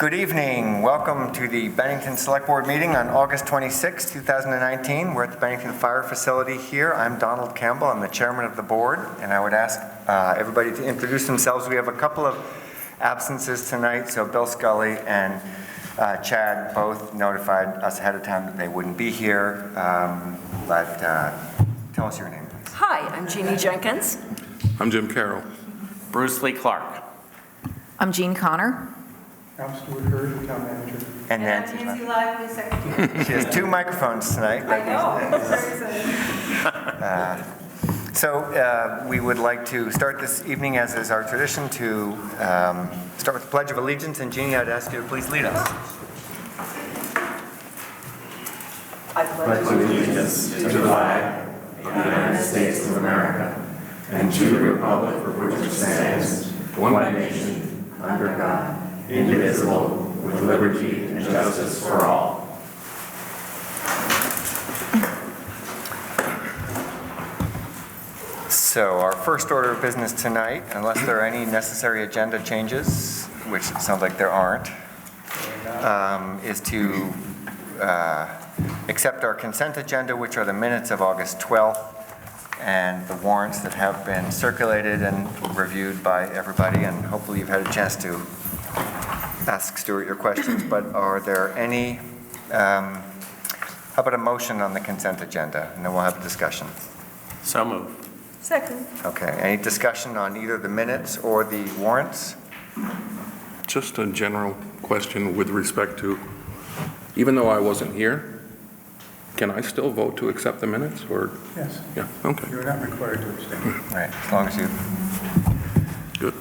Good evening. Welcome to the Bennington Select Board meeting on August 26, 2019. We're at the Bennington Fire Facility here. I'm Donald Campbell. I'm the chairman of the board, and I would ask everybody to introduce themselves. We have a couple of absences tonight, so Bill Scully and Chad both notified us ahead of time that they wouldn't be here, but tell us your name, please. Hi, I'm Jeannie Jenkins. I'm Jim Carroll. Bruce Lee Clark. I'm Jean Connor. I'm Stuart Hurd, the town manager. And I'm Nancy Lively, secretary. she has two microphones tonight. I know. Very exciting. So we would like to start this evening, as is our tradition, to start with the Pledge of Allegiance. And Jeannie, I'd ask you to please lead us. I pledge allegiance to the flag of the United States of America and to the republic for which it stands, one nation, under God, indivisible, with liberty and justice for all. So our first order of business tonight, unless there are any necessary agenda changes, which it sounds like there aren't, is to accept our consent agenda, which are the minutes of August 12th and the warrants that have been circulated and reviewed by everybody, and hopefully you've had a chance to ask Stuart your questions, but are there any, how about a motion on the consent agenda, and then we'll have a discussion. So moved. Second. Okay, any discussion on either the minutes or the warrants? Just a general question with respect to, even though I wasn't here, can I still vote to accept the minutes, or? Yes. Yeah, okay, You're not required to abstain. Right, as long as you, good.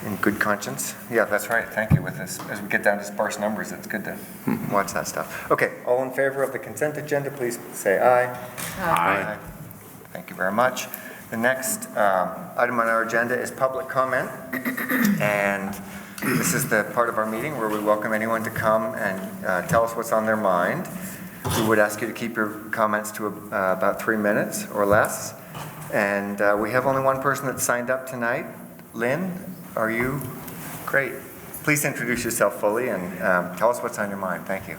in good conscience. Yeah, that's right, thank you. With this, as we get down to sparse numbers, it's good to watch that stuff. Okay, all in favor of the consent agenda, please say aye. Aye. Thank you very much. The next item on our agenda is public comment, and this is the part of our meeting where we welcome anyone to come and tell us what's on their mind. We would ask you to keep your comments to about 3 minutes or less. And we have only one person that's signed up tonight. Lynn, are you? Great. Please introduce yourself fully and tell us what's on your mind. Thank you.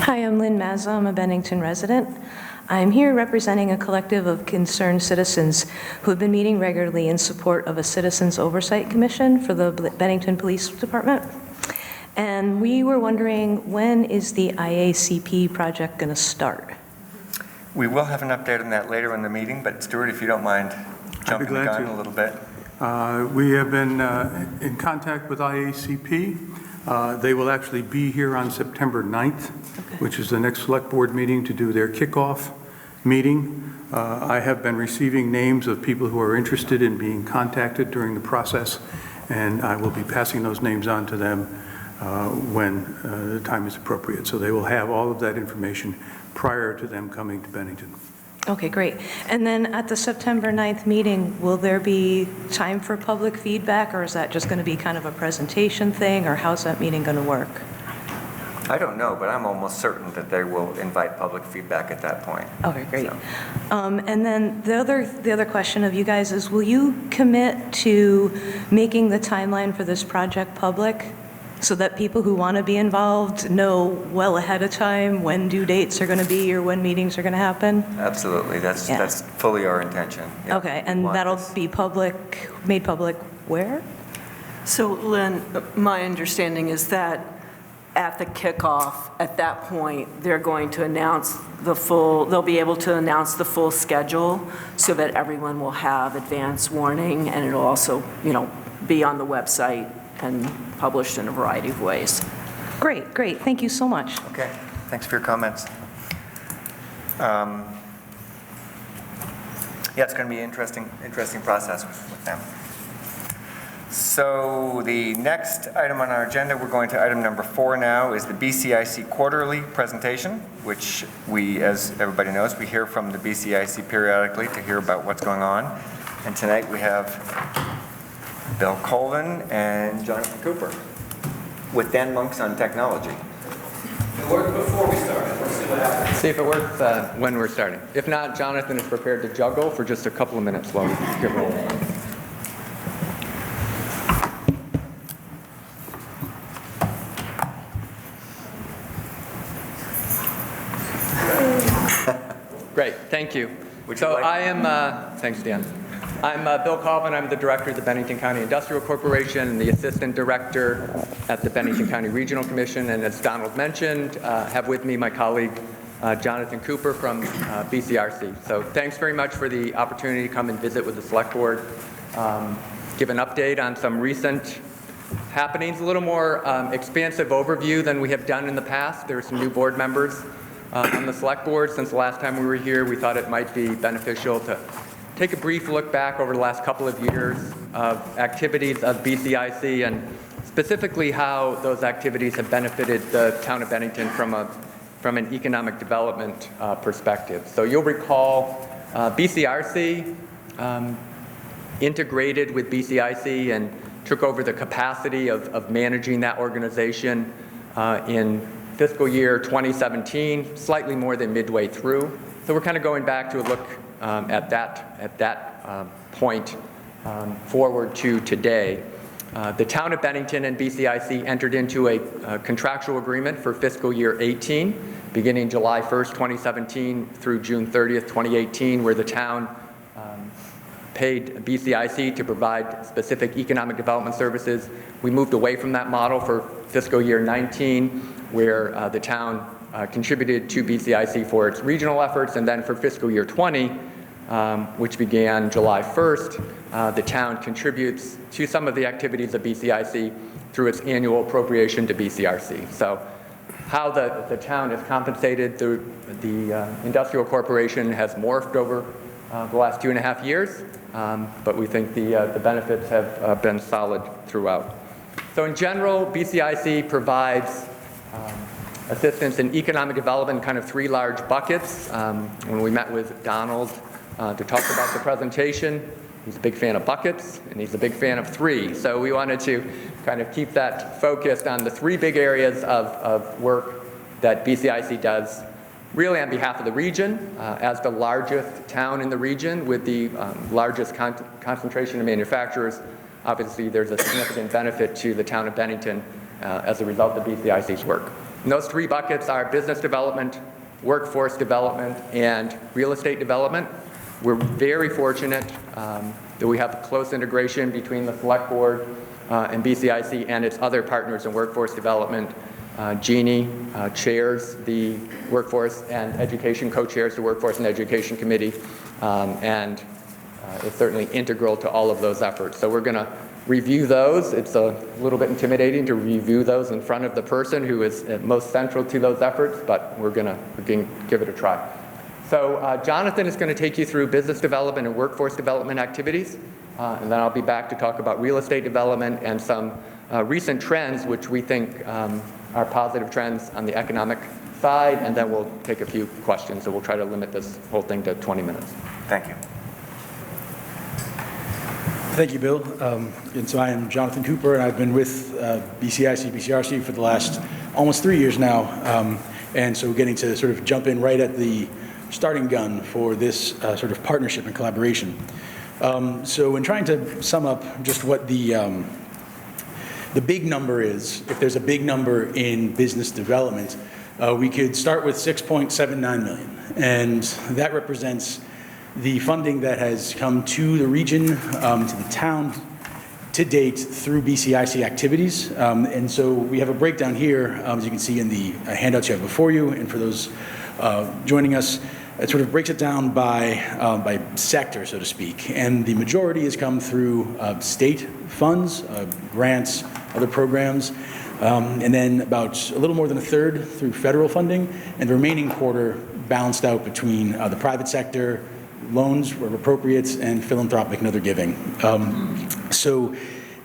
Hi, I'm Lynn Mazza. I'm a Bennington resident. I'm here representing a collective of concerned citizens who have been meeting regularly in support of a Citizens Oversight Commission for the Bennington Police Department. And we were wondering, when is the IACP project going to start? We will have an update on that later in the meeting, but Stuart, if you don't mind jumping the gun a little bit. We have been in contact with IACP. They will actually be here on September 9th, which is the next select board meeting, to do their kickoff meeting. I have been receiving names of people who are interested in being contacted during the process, and I will be passing those names on to them when the time is appropriate. So they will have all of that information prior to them coming to Bennington. Okay, great. And then at the September 9th meeting, will there be time for public feedback, or is that just going to be kind of a presentation thing, or how's that meeting going to work? I don't know, but I'm almost certain that they will invite public feedback at that point. Okay, great. So. And then the other question of you guys is, will you commit to making the timeline for this project public so that people who want to be involved know well ahead of time when due dates are going to be or when meetings are going to happen? Absolutely, that's fully our intention. Yeah. Okay, and that'll be made public where? So Lynn, my understanding is that at the kickoff, at that point, they're going to announce they'll be able to announce the full schedule so that everyone will have advance warning, and it'll also, be on the website and published in a variety of ways. Great. Thank you so much. Okay, thanks for your comments. Yeah, it's going to be an interesting process with them. So the next item on our agenda, we're going to item number 4 now, is the BCIC quarterly presentation, which we, as everybody knows, we hear from the BCIC periodically to hear about what's going on. And tonight we have Bill Colvin and Jonathan Cooper with Dan Monks on technology. It worked before we started. Let's see what happens. See if it works when we're starting. If not, Jonathan is prepared to juggle for just a couple of minutes while we get rolling. you. Would you So like- I am, thanks, Dan. I'm Bill Colvin. I'm the director of the Bennington County Industrial Corporation and the assistant director at the Bennington County Regional Commission. And as Donald mentioned, have with me my colleague, Jonathan Cooper from BCRC. So thanks very much for the opportunity to come and visit with the Select Board, give an update on some recent happenings, a little more expansive overview than we have done in the past. There are some new board members on the Select Board. Since the last time we were here, we thought it might be beneficial to take a brief look back over the last couple of years of activities of BCIC and specifically how those activities have benefited the town of Bennington from an economic development perspective. So you'll recall BCRC integrated with BCIC and took over the capacity of managing that organization in fiscal year 2017, slightly more than midway through. So we're kind of going back to a look at that point forward to today. The town of Bennington and BCIC entered into a contractual agreement for fiscal year 18, beginning July 1st, 2017 through June 30th, 2018, where the town paid BCIC to provide specific economic development services. We moved away from that model for fiscal year 19, where the town contributed to BCIC for its regional efforts, and then for fiscal year 20, which began July 1st, the town contributes to some of the activities of BCIC through its annual appropriation to BCRC. So how the town is compensated through the industrial corporation has morphed over the last 2.5 years, but we think the benefits have been solid throughout. So in general, BCIC provides assistance in economic development in kind of 3 large buckets. When we met with Donald to talk about the presentation, he's a big fan of buckets, and he's a big fan of 3. So we wanted to kind of keep that focused on the 3 big areas of work that BCIC does, really on behalf of the region, as the largest town in the region with the largest concentration of manufacturers. Obviously, there's a significant benefit to the town of Bennington as a result of BCIC's work. And those 3 buckets are business development, workforce development, and real estate development. We're very fortunate that we have close integration between the Select Board and BCIC and its other partners in workforce development. Jeannie chairs the Workforce and Education, co-chairs the Workforce and Education Committee, and is certainly integral to all of those efforts. So we're going to review those. It's a little bit intimidating to review those in front of the person who is most central to those efforts, but we're going to give it a try. So Jonathan is going to take you through business development and workforce development activities, and then I'll be back to talk about real estate development and some recent trends which we think are positive trends on the economic side, and then we'll take a few questions. So we'll try to limit this whole thing to 20 minutes. Thank you. Thank you, Bill. And so I am Jonathan Cooper, and I've been with BCRC for the last almost 3 years now. And so getting to sort of jump in right at the starting gun for this sort of partnership and collaboration. So in trying to sum up just what the big number is, if there's a big number in business development, we could start with $6.79 million. And that represents the funding that has come to the region, to the town to date through BCIC activities. And so we have a breakdown here, as you can see in the handouts you have before you, and for those joining us, it sort of breaks it down by sector, so to speak. And the majority has come through state funds, grants, other programs, and then about a little more than a third through federal funding, and the remaining quarter balanced out between the private sector, loans where appropriate, and philanthropic and other giving. So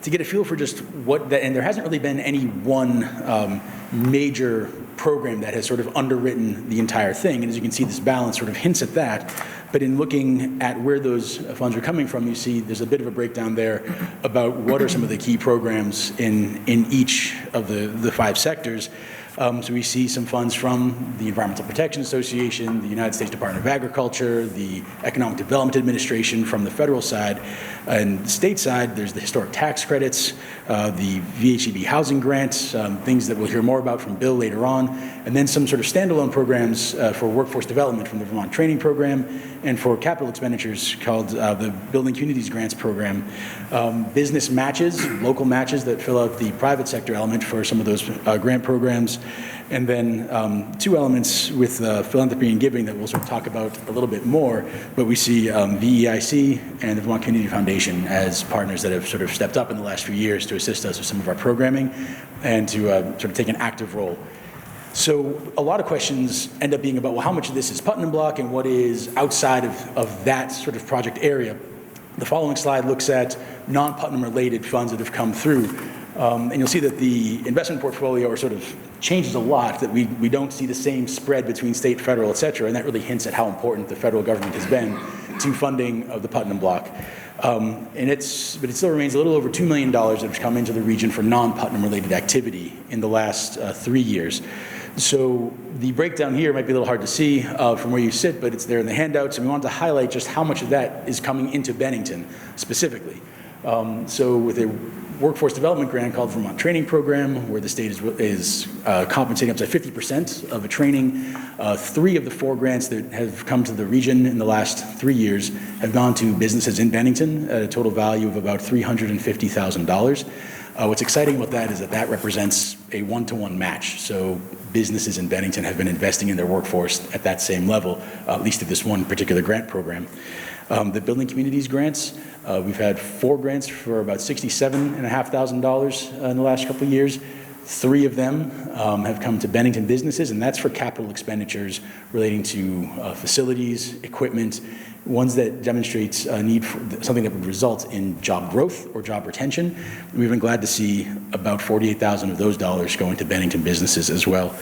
to get a feel for just what that, and there hasn't really been any one major program that has sort of underwritten the entire thing. And as you can see, this balance sort of hints at that. But in looking at where those funds are coming from, you see there's a bit of a breakdown there about what are some of the key programs in each of the 5 sectors. So we see some funds from the Environmental Protection Association, the United States Department of Agriculture, the Economic Development Administration from the federal side. And the state side, there's the historic tax credits, the VHEB housing grants, things that we'll hear more about from Bill later on, and then some sort of standalone programs for workforce development from the Vermont Training Program, and for capital expenditures called the Building Communities Grants Program. Business matches, local matches that fill out the private sector element for some of those grant programs. And then two elements with philanthropy and giving that we'll sort of talk about a little bit more, but we see VEIC and the Vermont Community Foundation as partners that have sort of stepped up in the last few years to assist us with some of our programming and to sort of take an active role. So a lot of questions end up being about, well, how much of this is Putnam Block and what is outside of that sort of project area? The following slide looks at non-Putnam related funds that have come through. And you'll see that the investment portfolio sort of changes a lot, that we don't see the same spread between state, federal, et cetera, and that really hints at how important the federal government has been to funding of the Putnam Block. But it still remains a little over $2 million that has come into the region for non-Putnam related activity in the last 3 years. So the breakdown here might be a little hard to see from where you sit, but it's there in the handouts, and we wanted to highlight just how much of that is coming into Bennington specifically. So with a workforce development grant called Vermont Training Program, where the state is compensating up to 50% of a training. 3 of the 4 grants that have come to the region in the last 3 years have gone to businesses in Bennington at a total value of about $350,000. What's exciting about that is that that represents a 1-to-1 match. So businesses in Bennington have been investing in their workforce at that same level, at least at this one particular grant program. The Building Communities grants, we've had 4 grants for about $67,500 in the last couple of years. 3 of them have come to Bennington businesses, and that's for capital expenditures relating to facilities, equipment, ones that demonstrates a need for something that would result in job growth or job retention. We've been glad to see about $48,000 of those dollars go into Bennington businesses as well.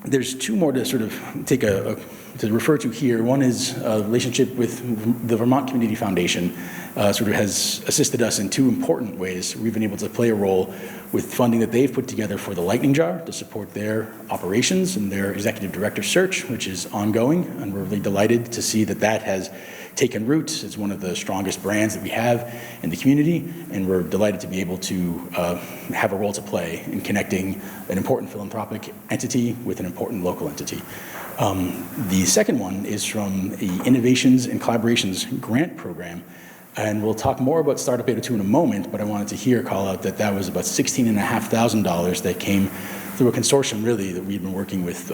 There's 2 more to sort of take to refer to here. One is a relationship with the Vermont Community Foundation, sort of has assisted us in 2 important ways. We've been able to play a role with funding that they've put together for the Lightning Jar to support their operations and their executive director search, which is ongoing, and we're really delighted to see that that has taken root. It's one of the strongest brands that we have in the community, and we're delighted to be able to have a role to play in connecting an important philanthropic entity with an important local entity. The second one is from the Innovations and Collaborations Grant Program, and we'll talk more about Startup 802 in a moment, but I wanted to call out that that was about $16,500 that came through a consortium, really, that we've been working with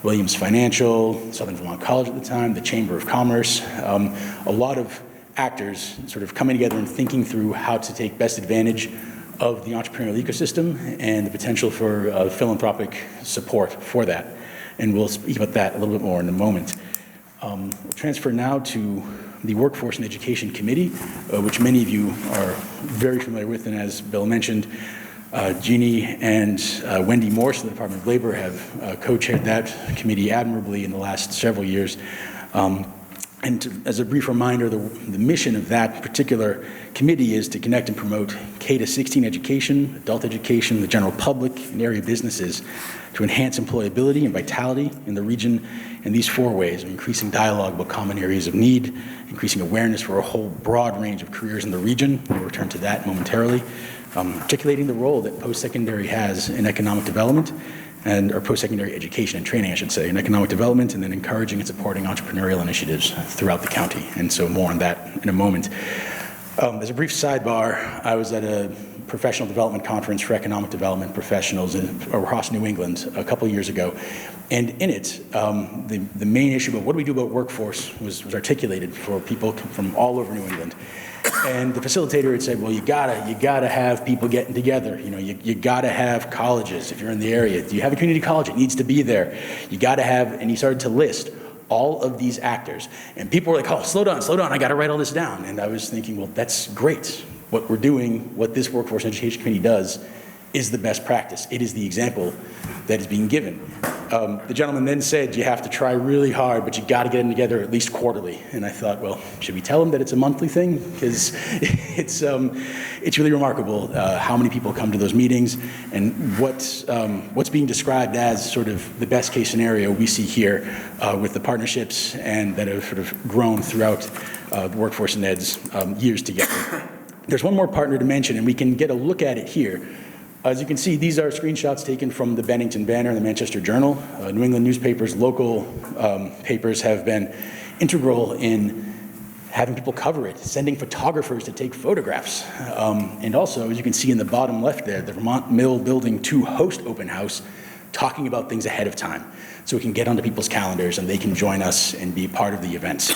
Williams Financial, Southern Vermont College at the time, the Chamber of Commerce, a lot of actors sort of coming together and thinking through how to take best advantage of the entrepreneurial ecosystem and the potential for philanthropic support for that. And we'll speak about that a little bit more in a moment. We'll transfer now to the Workforce and Education Committee, which many of you are very familiar with, and as Bill mentioned, Jeannie and Wendy Morse of the Department of Labor have co-chaired that committee admirably in the last several years. As a brief reminder, the mission of that particular committee is to connect and promote K-16 education, adult education, the general public, and area businesses to enhance employability and vitality in the region in these 4 ways: increasing dialogue about common areas of need, increasing awareness for a whole broad range of careers in the region, we'll return to that momentarily, articulating the role that post-secondary has in economic development, or post-secondary education and training, I should say, in economic development, and then encouraging and supporting entrepreneurial initiatives throughout the county. And so more on that in a moment. As a brief sidebar, I was at a professional development conference for economic development professionals across New England a couple years ago. And in it, the main issue about what do we do about workforce was articulated for people from all over New England. And the facilitator had said, well, you gotta have people getting together. You know, you gotta have colleges if you're in the area. Do you have a community college? It needs to be there. You gotta have, and he started to list all of these actors. And people were like, oh, slow down, I gotta write all this down. And I was thinking, well, that's great. What we're doing, what this Workforce and Education Committee does, is the best practice. It is the example that is being given. The gentleman then said, you have to try really hard, but you got to get them together at least quarterly. And I thought, well, should we tell them that it's a monthly thing? Because it's really remarkable how many people come to those meetings, and what's being described as sort of the best case scenario we see here with the partnerships and that have sort of grown throughout the Workforce and Ed's years together. There's one more partner to mention, and we can get a look at it here. As you can see, these are screenshots taken from the Bennington Banner and the Manchester Journal. New England newspapers, local papers have been integral in having people cover it, sending photographers to take photographs. And also, as you can see in the bottom left there, the Vermont Mill Building to host open house, talking about things ahead of time. So we can get onto people's calendars and they can join us and be part of the events.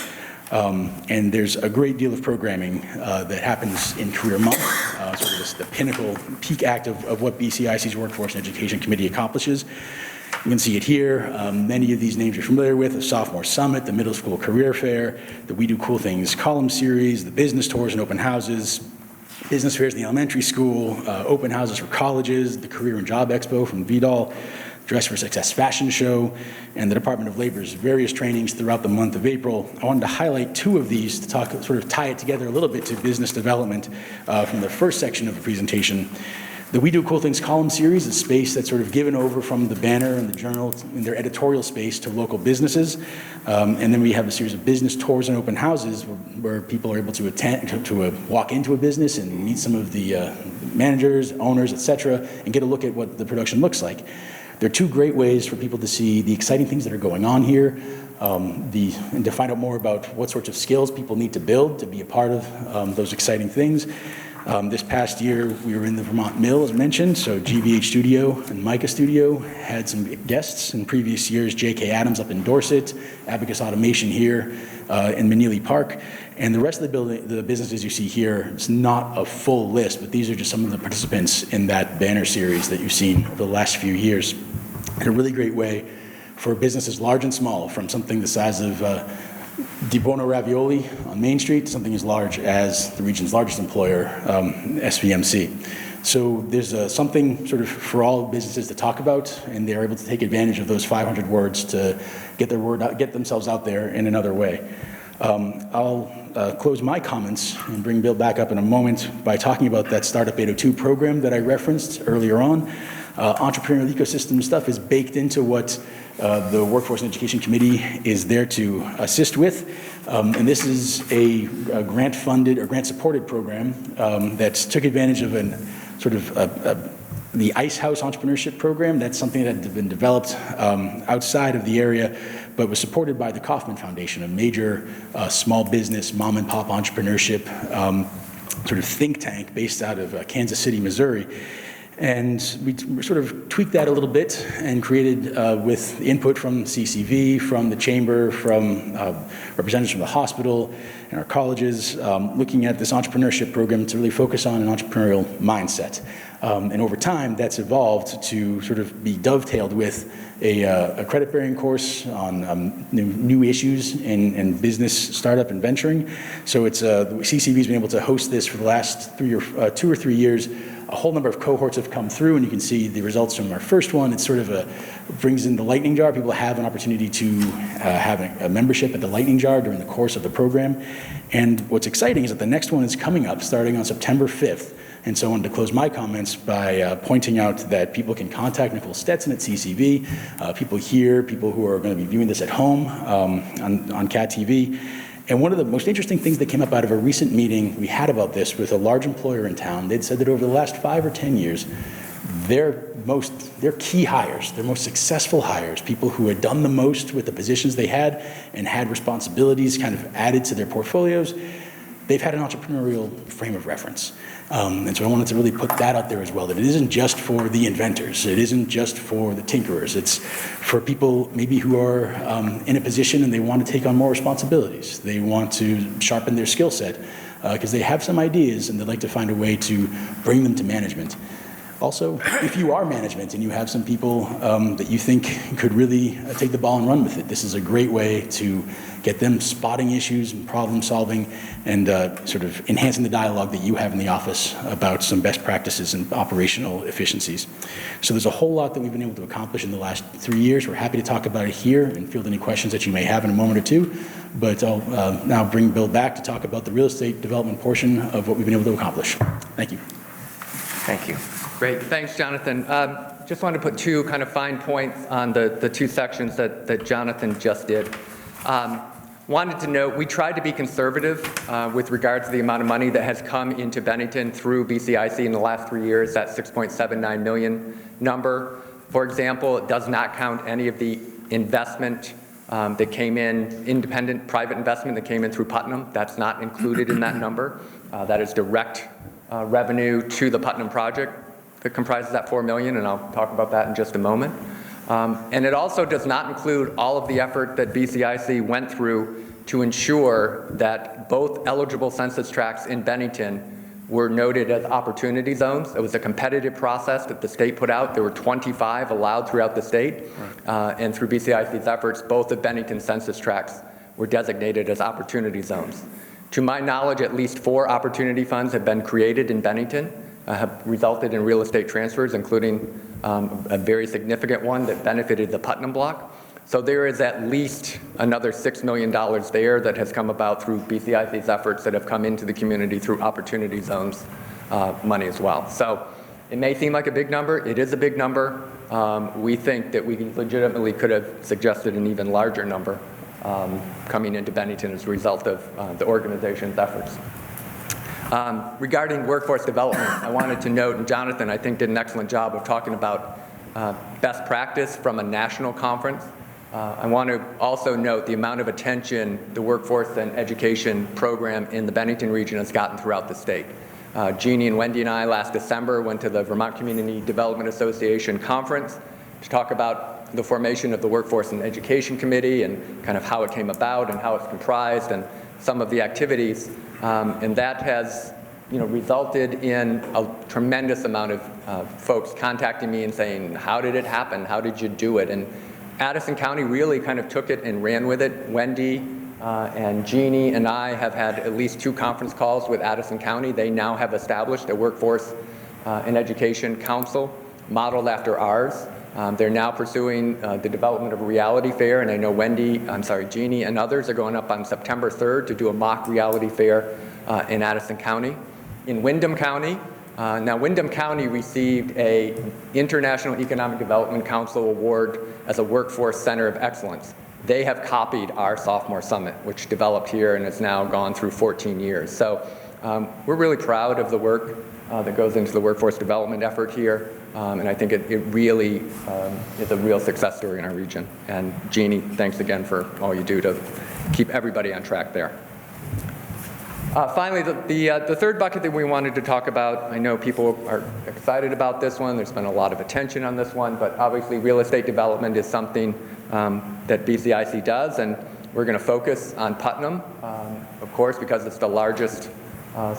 And there's a great deal of programming that happens in Career Month, sort of the pinnacle, peak act of what BCIC's Workforce and Education Committee accomplishes. You can see it here. Many of these names you're familiar with: the Sophomore Summit, the Middle School Career Fair, the We Do Cool Things column series, the business tours and open houses, business fairs in the elementary school, open houses for colleges, the Career and Job Expo from VDOL, Dress for Success fashion show, and the Department of Labor's various trainings throughout the month of April. I wanted to highlight two of these to sort of tie it together a little bit to business development from the first section of the presentation. The We Do Cool Things column series is space that's sort of given over from the Banner and the Journal in their editorial space to local businesses. And then we have a series of business tours and open houses where people are able to attend, to walk into a business and meet some of the managers, owners, et cetera, and get a look at what the production looks like. There are two great ways for people to see the exciting things that are going on here, and to find out more about what sorts of skills people need to build to be a part of those exciting things. This past year, we were in the Vermont Mill, as mentioned, so GVH Studio and Mica Studio had some guests. In previous years, J.K. Adams up in Dorset, Abacus Automation here in Manili Park, and the rest of the businesses you see here, it's not a full list, but these are just some of the participants in that banner series that you've seen over the last few years. In a really great way for businesses large and small, from something the size of Di Buono Ravioli on Main Street to something as large as the region's largest employer, SVMC. So there's something sort of for all businesses to talk about, and they're able to take advantage of those 500 words to get their word out, get themselves out there in another way. I'll close my comments and bring Bill back up in a moment by talking about that Startup 802 program that I referenced earlier on. Entrepreneurial ecosystem stuff is baked into what the Workforce and Education Committee is there to assist with. And this is a grant-funded or grant-supported program that took advantage of the Ice House Entrepreneurship Program. That's something that had been developed outside of the area, but was supported by the Kauffman Foundation, a major small business, mom-and-pop entrepreneurship sort of think tank based out of Kansas City, Missouri. And we sort of tweaked that a little bit and created, with input from CCV, from the chamber, from representatives from the hospital and our colleges, looking at this entrepreneurship program to really focus on an entrepreneurial mindset. And over time, that's evolved to sort of be dovetailed with a credit-bearing course on new issues in business startup and venturing. So it's CCV's been able to host this for the last 2 or 3 years. A whole number of cohorts have come through, and you can see the results from our first one. It's sort of brings in the lightning jar. People have an opportunity to have a membership at the lightning jar during the course of the program. And what's exciting is that the next one is coming up starting on September 5th. And so I wanted to close my comments by pointing out that people can contact Nicole Stetson at CCV, people here, people who are going to be viewing this at home on CAT TV. And one of the most interesting things that came up out of a recent meeting we had about this with a large employer in town, they'd said that over the last 5 or 10 years, their key hires, their most successful hires, people who had done the most with the positions they had and had responsibilities kind of added to their portfolios, they've had an entrepreneurial frame of reference. And so I wanted to really put that out there as well, that it isn't just for the inventors, it isn't just for the tinkerers, it's for people maybe who are in a position and they want to take on more responsibilities. They want to sharpen their skill set because they have some ideas and they'd like to find a way to bring them to management. Also, if you are management and you have some people that you think could really take the ball and run with it, this is a great way to get them spotting issues and problem solving and sort of enhancing the dialogue that you have in the office about some best practices and operational efficiencies. So there's a whole lot that we've been able to accomplish in the last 3 years. We're happy to talk about it here and field any questions that you may have in a moment or two. But I'll now bring Bill back to talk about the real estate development portion of what we've been able to accomplish. Thank you. Thank you. Great, thanks, Jonathan. Just wanted to put two kind of fine points on the two sections that Jonathan just did. Wanted to note, we tried to be conservative with regard to the amount of money that has come into Bennington through BCIC in the last 3 years, that $6.79 million number. For example, it does not count any of the investment that came in, independent private investment that came in through Putnam. That's not included in that number. That is direct revenue to the Putnam project that comprises that $4 million, and I'll talk about that in just a moment. And it also does not include all of the effort that BCIC went through to ensure that both eligible census tracts in Bennington were noted as opportunity zones. It was a competitive process that the state put out. There were 25 allowed throughout the state. And through BCIC's efforts, both of Bennington's census tracts were designated as opportunity zones. To my knowledge, at least 4 opportunity funds have been created in Bennington, have resulted in real estate transfers, including a very significant one that benefited the Putnam block. So there is at least another $6 million there that has come about through BCIC's efforts that have come into the community through opportunity zones money as well. So it may seem like a big number. It is a big number. We think that we legitimately could have suggested an even larger number coming into Bennington as a result of the organization's efforts. Regarding workforce development, I wanted to note, and Jonathan, I think, did an excellent job of talking about best practice from a national conference. I want to also note the amount of attention the workforce and education program in the Bennington region has gotten throughout the state. Jeannie and Wendy and I last December went to the Vermont Community Development Association conference to talk about the formation of the Workforce and Education Committee and kind of how it came about and how it's comprised and some of the activities. And that has resulted in a tremendous amount of folks contacting me and saying, how did it happen? How did you do it? And Addison County really kind of took it and ran with it. Wendy and Jeannie and I have had at least 2 conference calls with Addison County. They now have established a Workforce and Education Council modeled after ours. They're now pursuing the development of a reality fair, and I know Jeannie and others are going up on September 3rd to do a mock reality fair in Addison County. In Windham County, now Windham County received an International Economic Development Council award as a workforce center of excellence. They have copied our sophomore summit, which developed here and has now gone through 14 years. So we're really proud of the work that goes into the workforce development effort here. And I think it really is a real success story in our region. And Jeannie, thanks again for all you do to keep everybody on track there. Finally, the third bucket that we wanted to talk about, I know people are excited about this one. There's been a lot of attention on this one, but obviously real estate development is something that BCIC does, and we're going to focus on Putnam, of course, because it's the largest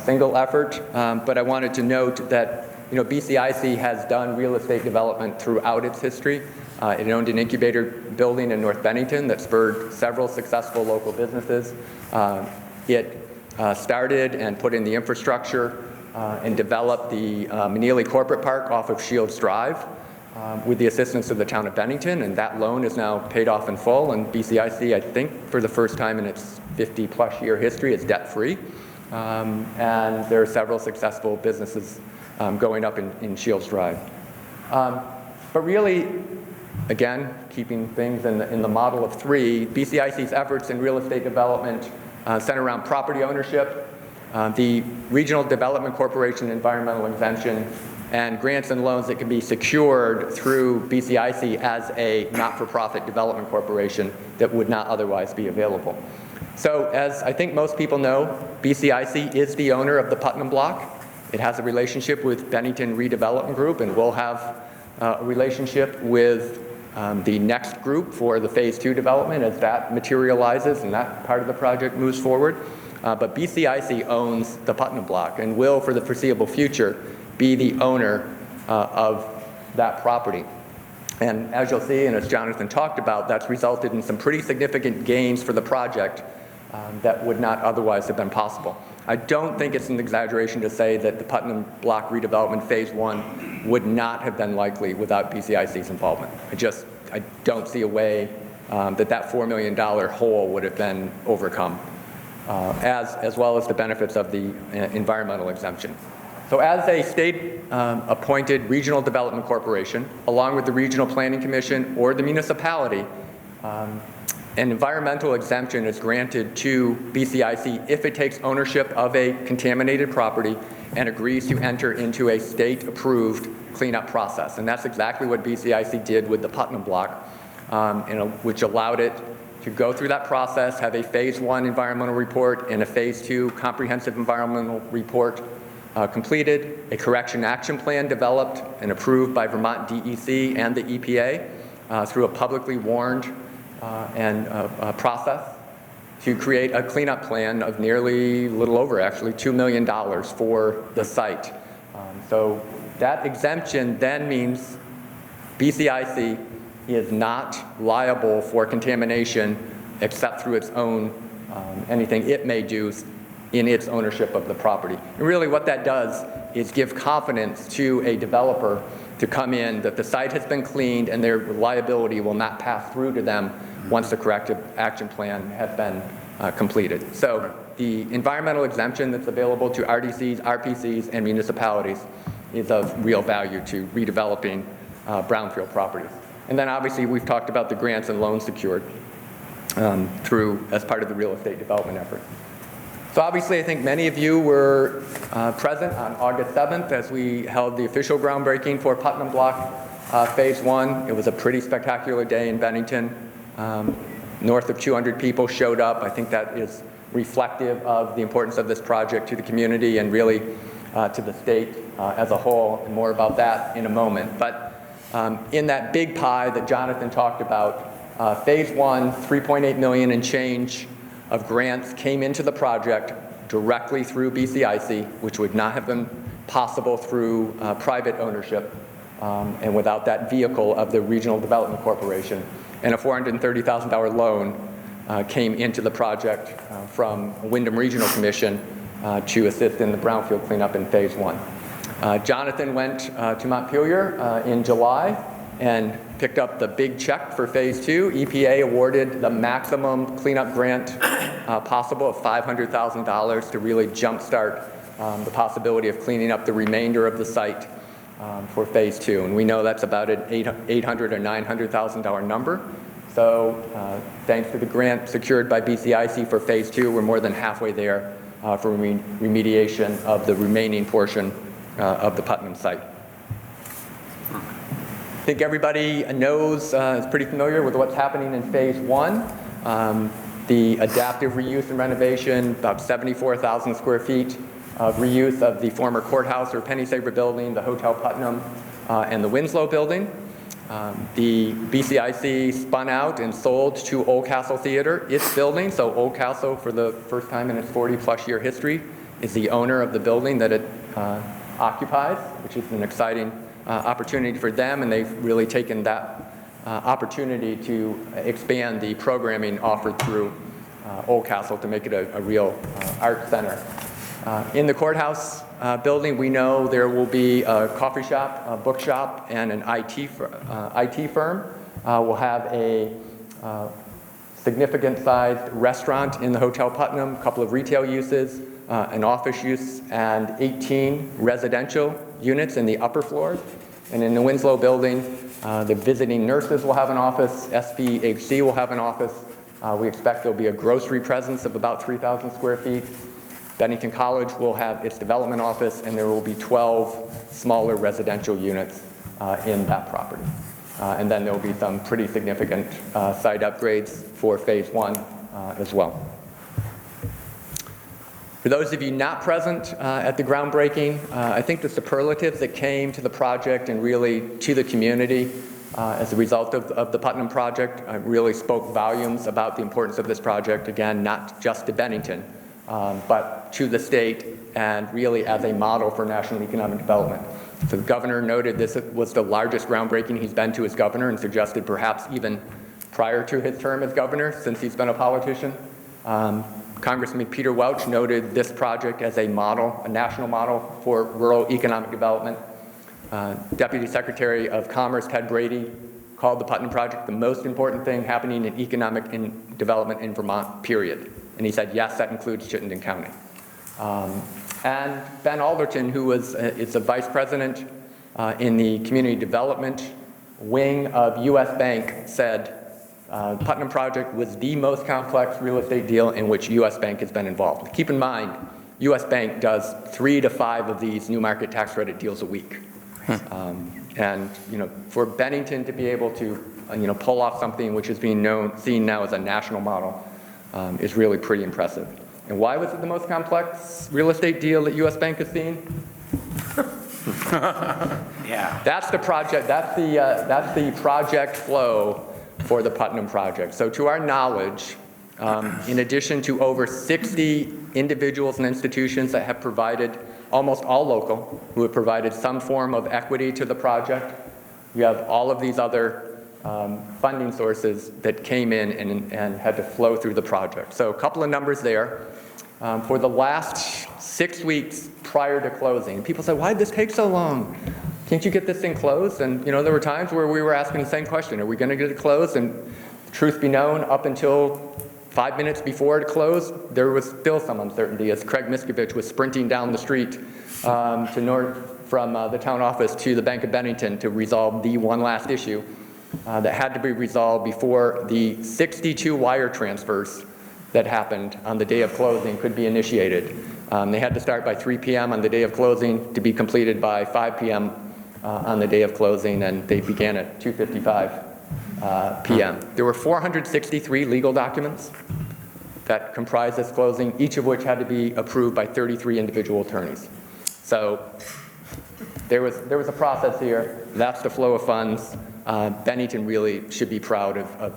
single effort. But I wanted to note that BCIC has done real estate development throughout its history. It owned an incubator building in North Bennington that spurred several successful local businesses. It started and put in the infrastructure and developed the Meneely Corporate Park off of Shields Drive with the assistance of the town of Bennington, and that loan is now paid off in full, and BCIC, I think, for the first time in its 50-plus year history, is debt-free. And there are several successful businesses going up in Shields Drive. But really, again, keeping things in the model of 3, BCIC's efforts in real estate development center around property ownership, the Regional Development Corporation environmental exemption, and grants and loans that can be secured through BCIC as a not-for-profit development corporation that would not otherwise be available. So as I think most people know, BCIC is the owner of the Putnam block. It has a relationship with Bennington Redevelopment Group, and will have a relationship with the next group for the Phase 2 development as that materializes and that part of the project moves forward. But BCIC owns the Putnam block and will, for the foreseeable future, be the owner of that property. And as you'll see, and as Jonathan talked about, that's resulted in some pretty significant gains for the project that would not otherwise have been possible. I don't think it's an exaggeration to say that the Putnam Block redevelopment Phase 1 would not have been likely without BCIC's involvement. I don't see a way that $4 million hole would have been overcome, as well as the benefits of the environmental exemption. So as a state-appointed regional development corporation, along with the Regional Planning Commission or the municipality, an environmental exemption is granted to BCIC if it takes ownership of a contaminated property and agrees to enter into a state-approved cleanup process. And that's exactly what BCIC did with the Putnam Block, which allowed it to go through that process, have a Phase 1 environmental report and a Phase 2 comprehensive environmental report completed, a correction action plan developed and approved by Vermont DEC and the EPA through a publicly warned process to create a cleanup plan of nearly, a little over actually, $2 million for the site. So that exemption then means BCIC is not liable for contamination except through its own, anything it may do in its ownership of the property. And really what that does is give confidence to a developer to come in that the site has been cleaned and their liability will not pass through to them once the corrective action plan has been completed. So the environmental exemption that's available to RDCs, RPCs, and municipalities is of real value to redeveloping brownfield properties. And then obviously we've talked about the grants and loans secured as part of the real estate development effort. So obviously I think many of you were present on August 7th as we held the official groundbreaking for Putnam Block Phase 1. It was a pretty spectacular day in Bennington. North of 200 people showed up. I think that is reflective of the importance of this project to the community and really to the state as a whole, and more about that in a moment. But in that big pie that Jonathan talked about, Phase 1, $3.8 million and change of grants came into the project directly through BCIC, which would not have been possible through private ownership and without that vehicle of the Regional Development Corporation. And a $430,000 loan came into the project from Wyndham Regional Commission to assist in the brownfield cleanup in Phase 1. Jonathan went to Montpelier in July and picked up the big check for Phase 2. EPA awarded the maximum cleanup grant possible of $500,000 to really jumpstart the possibility of cleaning up the remainder of the site for Phase 2. And we know that's about an $800,000 or $900,000 number. So thanks to the grant secured by BCIC for Phase 2, we're more than halfway there for remediation of the remaining portion of the Putnam site. I think everybody knows, is pretty familiar with what's happening in Phase 1. The adaptive reuse and renovation, about 74,000 square feet of reuse of the former courthouse or Penny Saver building, the Hotel Putnam, and the Winslow building. The BCIC spun out and sold to Old Castle Theater its building. So Old Castle, for the first time in its 40-plus year history, is the owner of the building that it occupies, which is an exciting opportunity for them, and they've really taken that opportunity to expand the programming offered through Old Castle to make it a real art center. In the courthouse building, we know there will be a coffee shop, a bookshop, and an IT firm. We'll have a significant-sized restaurant in the Hotel Putnam, a couple of retail uses, an office use, and 18 residential units in the upper floors. And in the Winslow building, the visiting nurses will have an office, SPHC will have an office. We expect there'll be a grocery presence of about 3,000 square feet. Bennington College will have its development office, and there will be 12 smaller residential units in that property. And then there will be some pretty significant site upgrades for Phase 1 as well. For those of you not present at the groundbreaking, I think the superlatives that came to the project and really to the community as a result of the Putnam project really spoke volumes about the importance of this project, again, not just to Bennington, but to the state and really as a model for national economic development. So the governor noted this was the largest groundbreaking he's been to as governor and suggested perhaps even prior to his term as governor since he's been a politician. Congressman Peter Welch noted this project as a model, a national model for rural economic development. Deputy Secretary of Commerce Ted Brady called the Putnam Project the most important thing happening in economic development in Vermont, period. And he said, yes, that includes Chittenden County. And Ben Alderton, who is a vice president in the community development wing of U.S. Bank, said Putnam Project was the most complex real estate deal in which U.S. Bank has been involved. Keep in mind, U.S. Bank does 3 to 5 of these new market tax credit deals a week. And for Bennington to be able to pull off something which is being seen now as a national model is really pretty impressive. And why was it the most complex real estate deal that U.S. Bank has seen? Yeah. That's the project. That's the project flow for the Putnam Project. So to our knowledge, in addition to over 60 individuals and institutions that have provided, almost all local, who have provided some form of equity to the project, you have all of these other funding sources that came in and had to flow through the project. So a couple of numbers there. For the last 6 weeks prior to closing, people said, why did this take so long? Can't you get this thing closed? And there were times where we were asking the same question, are we going to get it closed? And truth be known, up until 5 minutes before it closed, there was still some uncertainty as Craig Miskovich was sprinting down the street to north from the town office to the Bank of Bennington to resolve the one last issue that had to be resolved before the 62 wire transfers that happened on the day of closing could be initiated. They had to start by 3 p.m. on the day of closing to be completed by 5 p.m. On the day of closing, and they began at 2:55 p.m. There were 463 legal documents that comprised this closing, each of which had to be approved by 33 individual attorneys. So there was a process here. That's the flow of funds. Bennington really should be proud of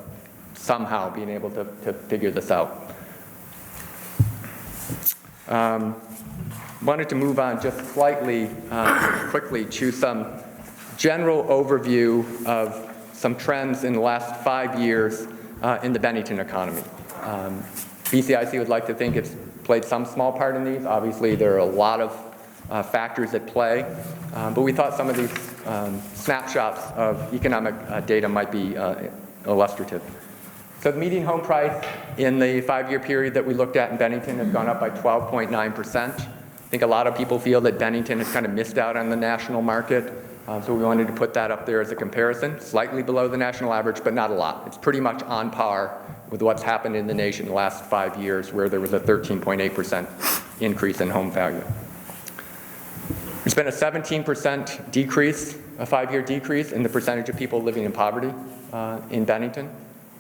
somehow being able to figure this out. Wanted to move on just slightly quickly to some general overview of some trends in the last 5 years in the Bennington economy. BCIC would like to think it's played some small part in these. Obviously, there are a lot of factors at play, but we thought some of these snapshots of economic data might be illustrative. So the median home price in the 5-year period that we looked at in Bennington has gone up by 12.9%. I think a lot of people feel that Bennington has kind of missed out on the national market, so we wanted to put that up there as a comparison, slightly below the national average, but not a lot. It's pretty much on par with what's happened in the nation the last 5 years, where there was a 13.8% increase in home value. There's been a 17% decrease, a 5-year decrease in the percentage of people living in poverty in Bennington.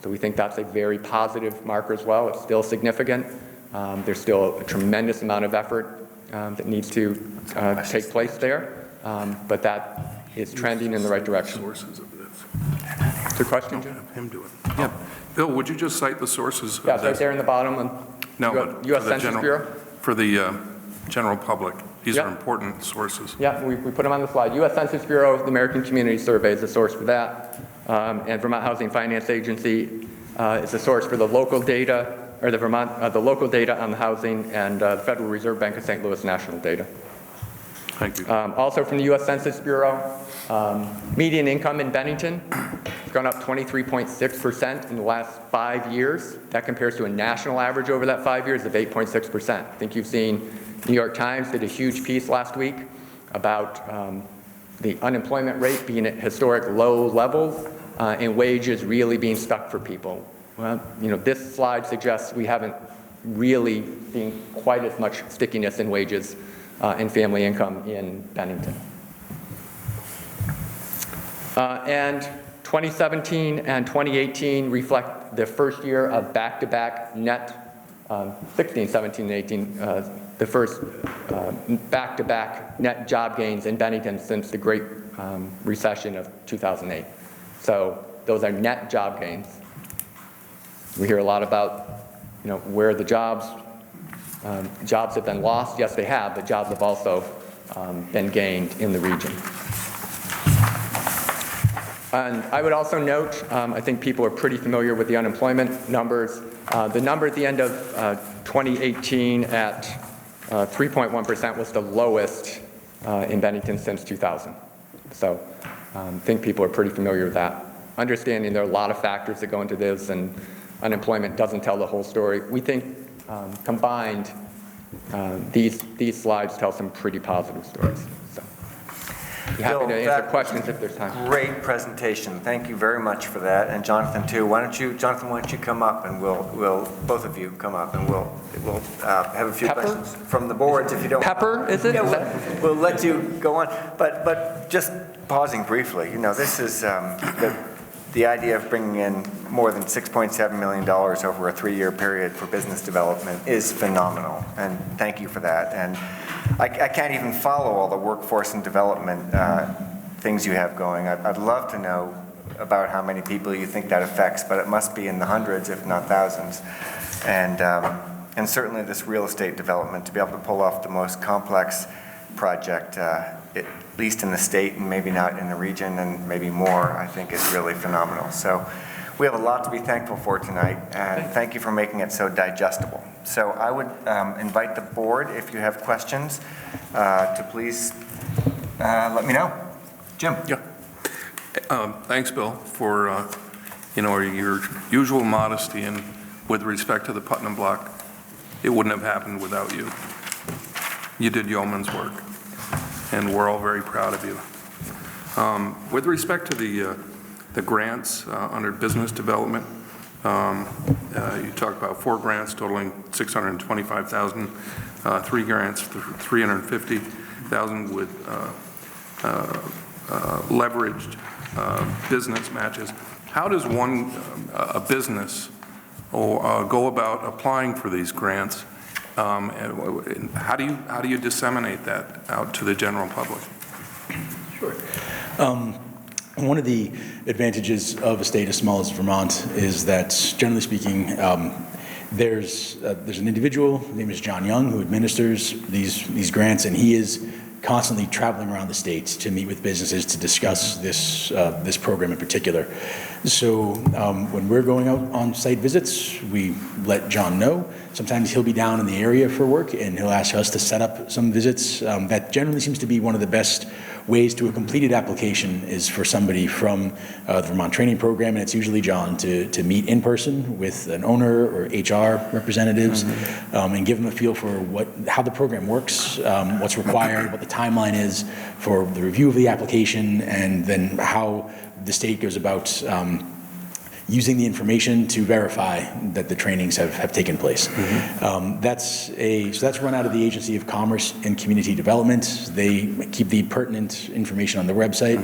So we think that's a very positive marker as well. It's still significant. There's still a tremendous amount of effort that needs to take place there, but that is trending in the right direction. Sources of this. Is there a question, Jim? Have him do it. Yeah. Bill, would you just cite the sources of Yeah, it's right this? there in the bottom. No, but U.S. for the Census Bureau. For the general public, these Yep. are important sources. Yeah, we put them on the slide. U.S. Census Bureau, the American Community Survey is the source for that. And Vermont Housing Finance Agency is the source for the local data, or the local data on the housing, and the Federal Reserve Bank of St. Louis national data. Thank you. Also from the U.S. Census Bureau, median income in Bennington has gone up 23.6% in the last 5 years. That compares to a national average over that 5 years of 8.6%. I think you've seen New York Times did a huge piece last week about the unemployment rate being at historic low levels and wages really being stuck for people. Well, this slide suggests we haven't really seen quite as much stickiness in wages and family income in Bennington. And 2017 and 2018 reflect the first year of back-to-back net, 16, 17, and 18, the first back-to-back net job gains in Bennington since the Great Recession of 2008. So those are net job gains. We hear a lot about, where the jobs have been lost. Yes, they have, but jobs have also been gained in the region. And I would also note, I think people are pretty familiar with the unemployment numbers. The number at the end of 2018 at 3.1% was the lowest in Bennington since 2000. So I think people are pretty familiar with that. Understanding there are a lot of factors that go into this, and unemployment doesn't tell the whole story. We think combined, these slides tell some pretty positive stories. So be happy to answer questions if there's time. Great presentation. Thank you very much for that. And Jonathan, too. Jonathan, why don't you come up, and we'll both of you come up, and we'll have a few questions from the boards if you don't. Pepper, is it? Yeah, we'll let you go on. But just pausing briefly, this is the idea of bringing in more than $6.7 million over a 3-year period for business development is phenomenal, and thank you for that. And I can't even follow all the workforce and development things you have going. I'd love to know about how many people you think that affects, but it must be in the hundreds, if not thousands. And certainly this real estate development, to be able to pull off the most complex project, at least in the state and maybe not in the region and maybe more, I think is really phenomenal. So we have a lot to be thankful for tonight, and thank you for making it so digestible. So I would invite the board, if you have questions, to please let me know. Jim. Yeah. Thanks, Bill, for your usual modesty, and with respect to the Putnam Block, it wouldn't have happened without you. You did yeoman's work, and we're all very proud of you. With respect to the grants under business development, you talked about 4 grants totaling $625,000, 3 grants for $350,000 with leveraged business matches. How does a business go about applying for these grants? And how do you disseminate that out to the general public? Sure. One of the advantages of a state as small as Vermont is that, generally speaking, there's an individual, his name is John Young, who administers these grants, and he is constantly traveling around the state to meet with businesses to discuss this program in particular. So when we're going out on site visits, we let John know. Sometimes he'll be down in the area for work, and he'll ask us to set up some visits. That generally seems to be one of the best ways to a completed application, is for somebody from the Vermont Training Program, and it's usually John, to meet in person with an owner or HR representatives, and give them a feel for how the program works, what's required, what the timeline is for the review of the application, and then how the state goes about using the information to verify that the trainings have taken place. That's run out of the Agency of Commerce and Community Development. They keep the pertinent information on their website,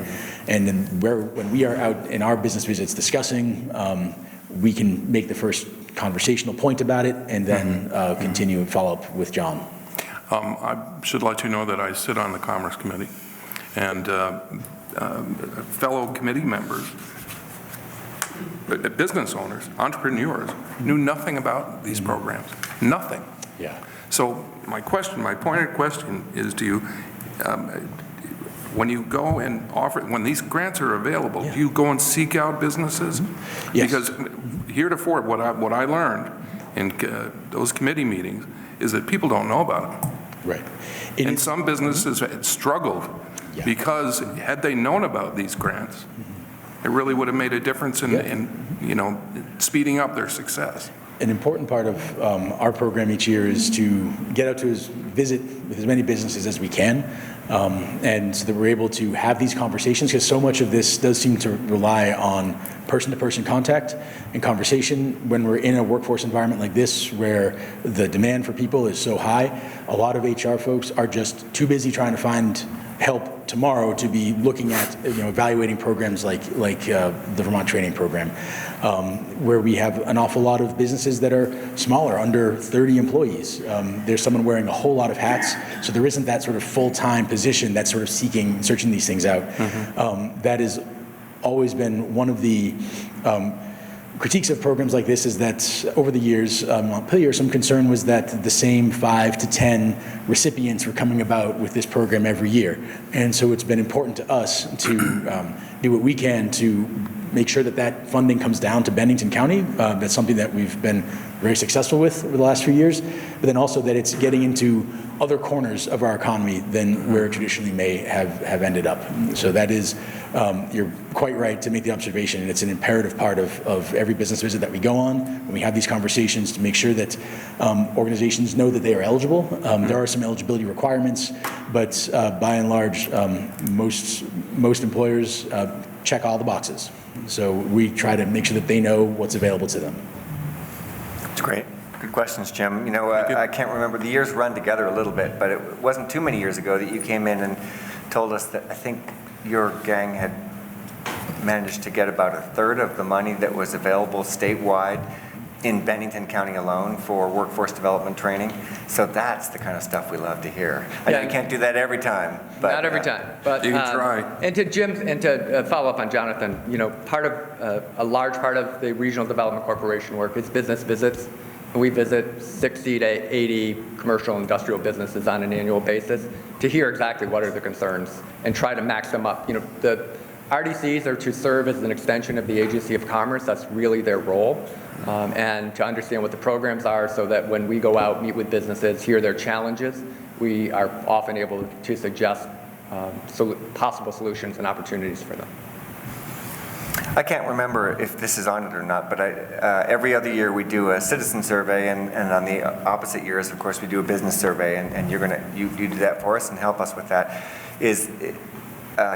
and then when we are out in our business visits discussing, we can make the first conversational point about it, and then continue and follow up with John. I should let you know that I sit on the Commerce Committee, and fellow committee members, business owners, entrepreneurs, knew nothing about these programs. Nothing. Yeah. So my pointed question is to you, when you go and when these grants are available, do you go and seek out businesses? Yes. Because heretofore, what I learned in those committee meetings is that people don't know about them. Right. And some businesses had struggled because had they known about these grants, it really would have made a difference in speeding up their success. An important part of our program each year is to get out to visit with as many businesses as we can, and so that we're able to have these conversations, because so much of this does seem to rely on person-to-person contact and conversation. When we're in a workforce environment like this, where the demand for people is so high, a lot of HR folks are just too busy trying to find help tomorrow to be looking at evaluating programs like the Vermont Training Program, where we have an awful lot of businesses that are smaller, under 30 employees. There's someone wearing a whole lot of hats, so there isn't that sort of full-time position that's sort of searching these things out. That has always been one of the critiques of programs like this is that over the years, Montpelier, some concern was that the same 5 to 10 recipients were coming about with this program every year. And so it's been important to us to do what we can to make sure that that funding comes down to Bennington County. That's something that we've been very successful with over the last few years, but then also that it's getting into other corners of our economy than where it traditionally may have ended up. So that is, you're quite right to make the observation, and it's an imperative part of every business visit that we go on, when we have these conversations, to make sure that organizations know that they are eligible. There are some eligibility requirements, but by and large, most employers check all the boxes. So we try to make sure that they know what's available to them. That's great. Good questions, Jim. You know, I can't remember, the years run together a little bit, but it wasn't too many years ago that you came in and told us that I think your gang had managed to get about a third of the money that was available statewide in Bennington County alone for workforce development training. So that's the kind of stuff we love to hear. I know you can't do that every time, but not every time, but you can try. And to Jim, and to follow up on Jonathan, you know, part of a large part of the Regional Development Corporation work is business visits. We visit 60 to 80 commercial and industrial businesses on an annual basis to hear exactly what are the concerns and try to max them up. You know, the RDCs are to serve as an extension of the Agency of Commerce. That's really their role. And to understand what the programs are so that when we go out, meet with businesses, hear their challenges, we are often able to suggest possible solutions and opportunities for them. I can't remember if this is on it or not, but every other year we do a citizen survey, and on the opposite years, of course, we do a business survey, and you do that for us and help us with that. Is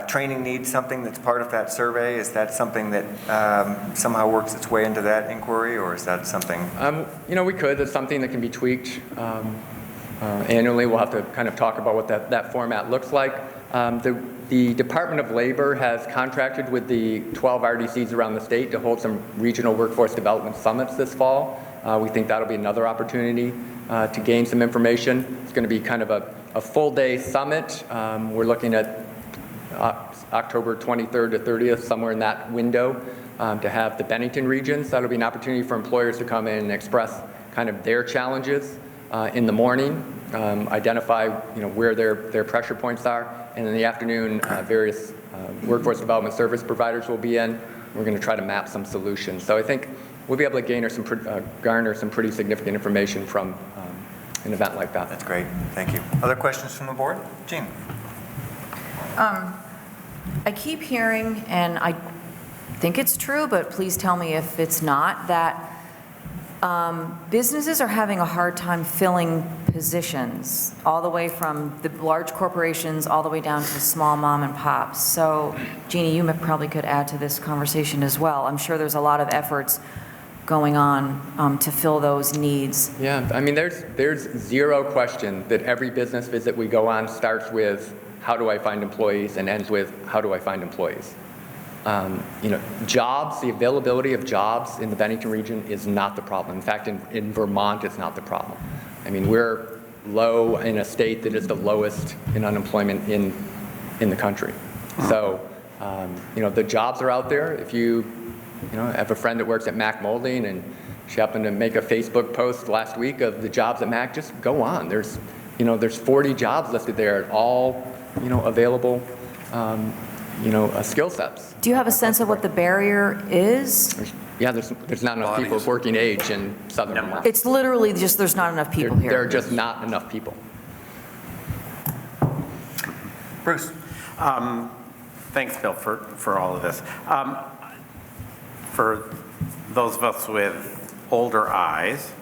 training needs something that's part of that survey? Is that something that somehow works its way into that inquiry, or is that something? You know, we could. That's something that can be tweaked annually. We'll have to kind of talk about what that format looks like. The Department of Labor has contracted with the 12 RDCs around the state to hold some regional workforce development summits this fall. We think that'll be another opportunity to gain some information. It's going to be kind of a full-day summit. We're looking at October 23rd to 30th, somewhere in that window, to have the Bennington regions. That'll be an opportunity for employers to come in and express kind of their challenges in the morning, identify where their pressure points are, and in the afternoon, various workforce development service providers will be in. We're going to try to map some solutions. So I think we'll be able to garner some pretty significant information from an event like that. That's great. Thank you. Other questions from the board? Jean. I keep hearing, and I think it's true, but please tell me if it's not, that businesses are having a hard time filling positions, all the way from the large corporations all the way down to the small mom and pops. So, Jeannie, you probably could add to this conversation as well. I'm sure there's a lot of efforts going on to fill those needs. Yeah, I mean, there's zero question that every business visit we go on starts with, how do I find employees, and ends with, how do I find employees? Jobs, the availability of jobs in the Bennington region is not the problem. In fact, in Vermont, it's not the problem. I mean, we're low in a state that is the lowest in unemployment in the country. So, the jobs are out there. If you have a friend that works at Mac Molding and she happened to make a Facebook post last week of the jobs at Mac, just go on. There's 40 jobs listed there, all, available, skill sets. Do you have a sense of what the barrier is? There's not enough people of working age in southern Vermont. It's literally just there's not enough people here. There are just not enough people. Bruce. Thanks, Bill, for all of this. For those of us with older eyes,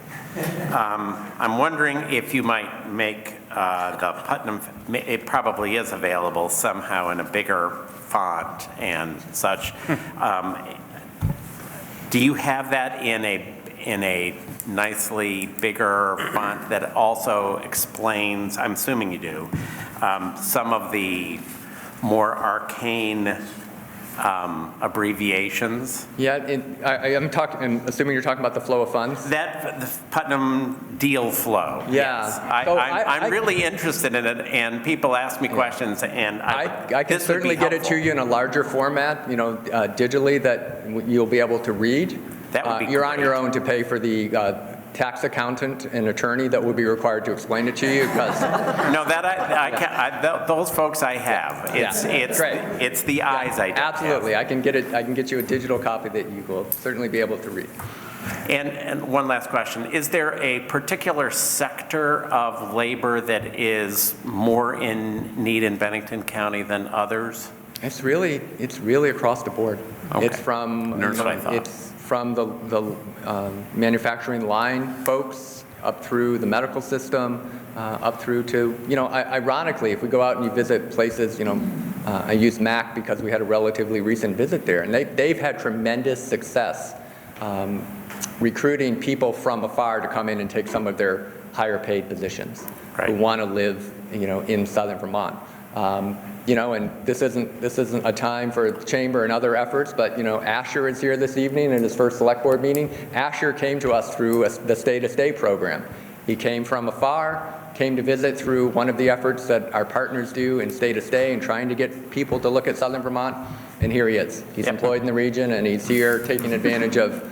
I'm wondering if you might make the Putnam, it probably is available somehow in a bigger font and such. Do you have that in a nicely bigger font that also explains, I'm assuming you do, some of the more arcane abbreviations? Yeah, I'm assuming you're talking about the flow of funds? The Putnam deal flow. Yeah. Yes. So I'm really interested in it, and people ask me questions, and I can certainly get it to you in a larger format, digitally, that you'll be able to read. That would be You're on great. your own to pay for the tax accountant and attorney that would be required to explain it to you, because No, that I can't, those folks I have. great. It's the eyes I don't have. absolutely, I can get you a digital copy that you will certainly be able to read. And one last question. Is there a particular sector of labor that is more in need in Bennington County than others? It's really across the board. Okay. It's from, That's what I thought. it's from the manufacturing line folks up through the medical system, up through to, ironically, if we go out and you visit places, I use MAC because we had a relatively recent visit there, and they've had tremendous success recruiting people from afar to come in and take some of their higher paid positions who want to live, in southern Vermont. And this isn't a time for the chamber and other efforts, but, Asher is here this evening in his first select board meeting. Asher came to us through the Stay to Stay program. He came from afar, came to visit through one of the efforts that our partners do in Stay to Stay and trying to get people to look at southern Vermont, and here he is. He's employed in the region, and he's here taking advantage of,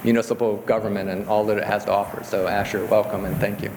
municipal government and all that it has to offer. So Asher, welcome and thank you.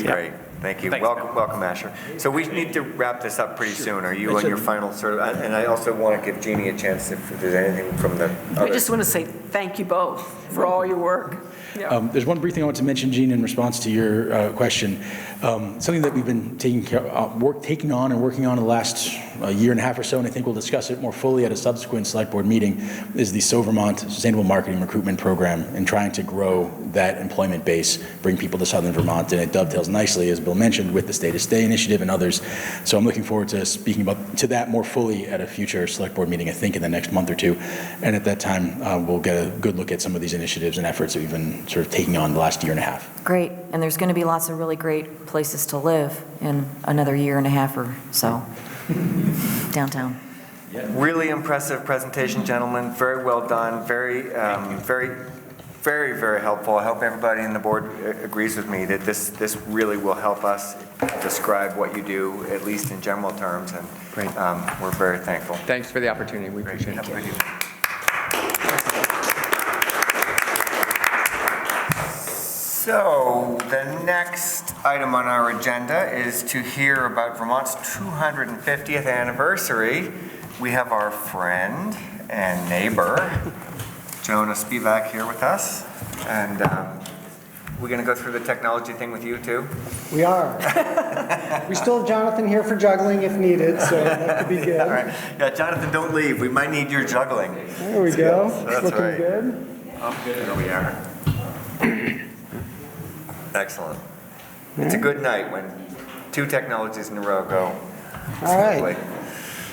Great. Thank you. Thanks, Welcome, Asher. So we need to wrap this up pretty soon. Are you on your final sort of, and I also want to give Jeannie a chance if there's anything from the I other. just want to say thank you both for all your work. Yeah. There's one brief thing I want to mention, Gene, in response to your question. Something that we've been taking on and working on in the last year and a half or so, and I think we'll discuss it more fully at a subsequent select board meeting, is the Vermont Sustainable Marketing Recruitment Program, and trying to grow that employment base, bring people to southern Vermont, and it dovetails nicely, as Bill mentioned, with the Stay to Stay initiative and others. So I'm looking forward to speaking to that more fully at a future select board meeting, I think in the next month or two. And at that time, we'll get a good look at some of these initiatives and efforts that we've been sort of taking on the last year and a half. Great, and there's going to be lots of really great places to live in another year and a half or so downtown. Really impressive presentation, gentlemen. Very well done. Very, very helpful. I hope everybody in the board agrees with me that this really will help us describe what you do, at least in general terms, and Great. We're very thankful. Thanks for the opportunity. We appreciate it. Have a good evening. So the next item on our agenda is to hear about Vermont's 250th anniversary. We have our friend and neighbor, Jonah Spivak, here with us. And we're going to go through the technology thing with you too? We are. We still have Jonathan here for juggling if needed, so that could be good. All right. Yeah, Jonathan, don't leave. We might need your juggling. There we go. That's Looking right. good. I'm good. There we are. Excellent. It's a good night when two technologies in a row go All right. smoothly.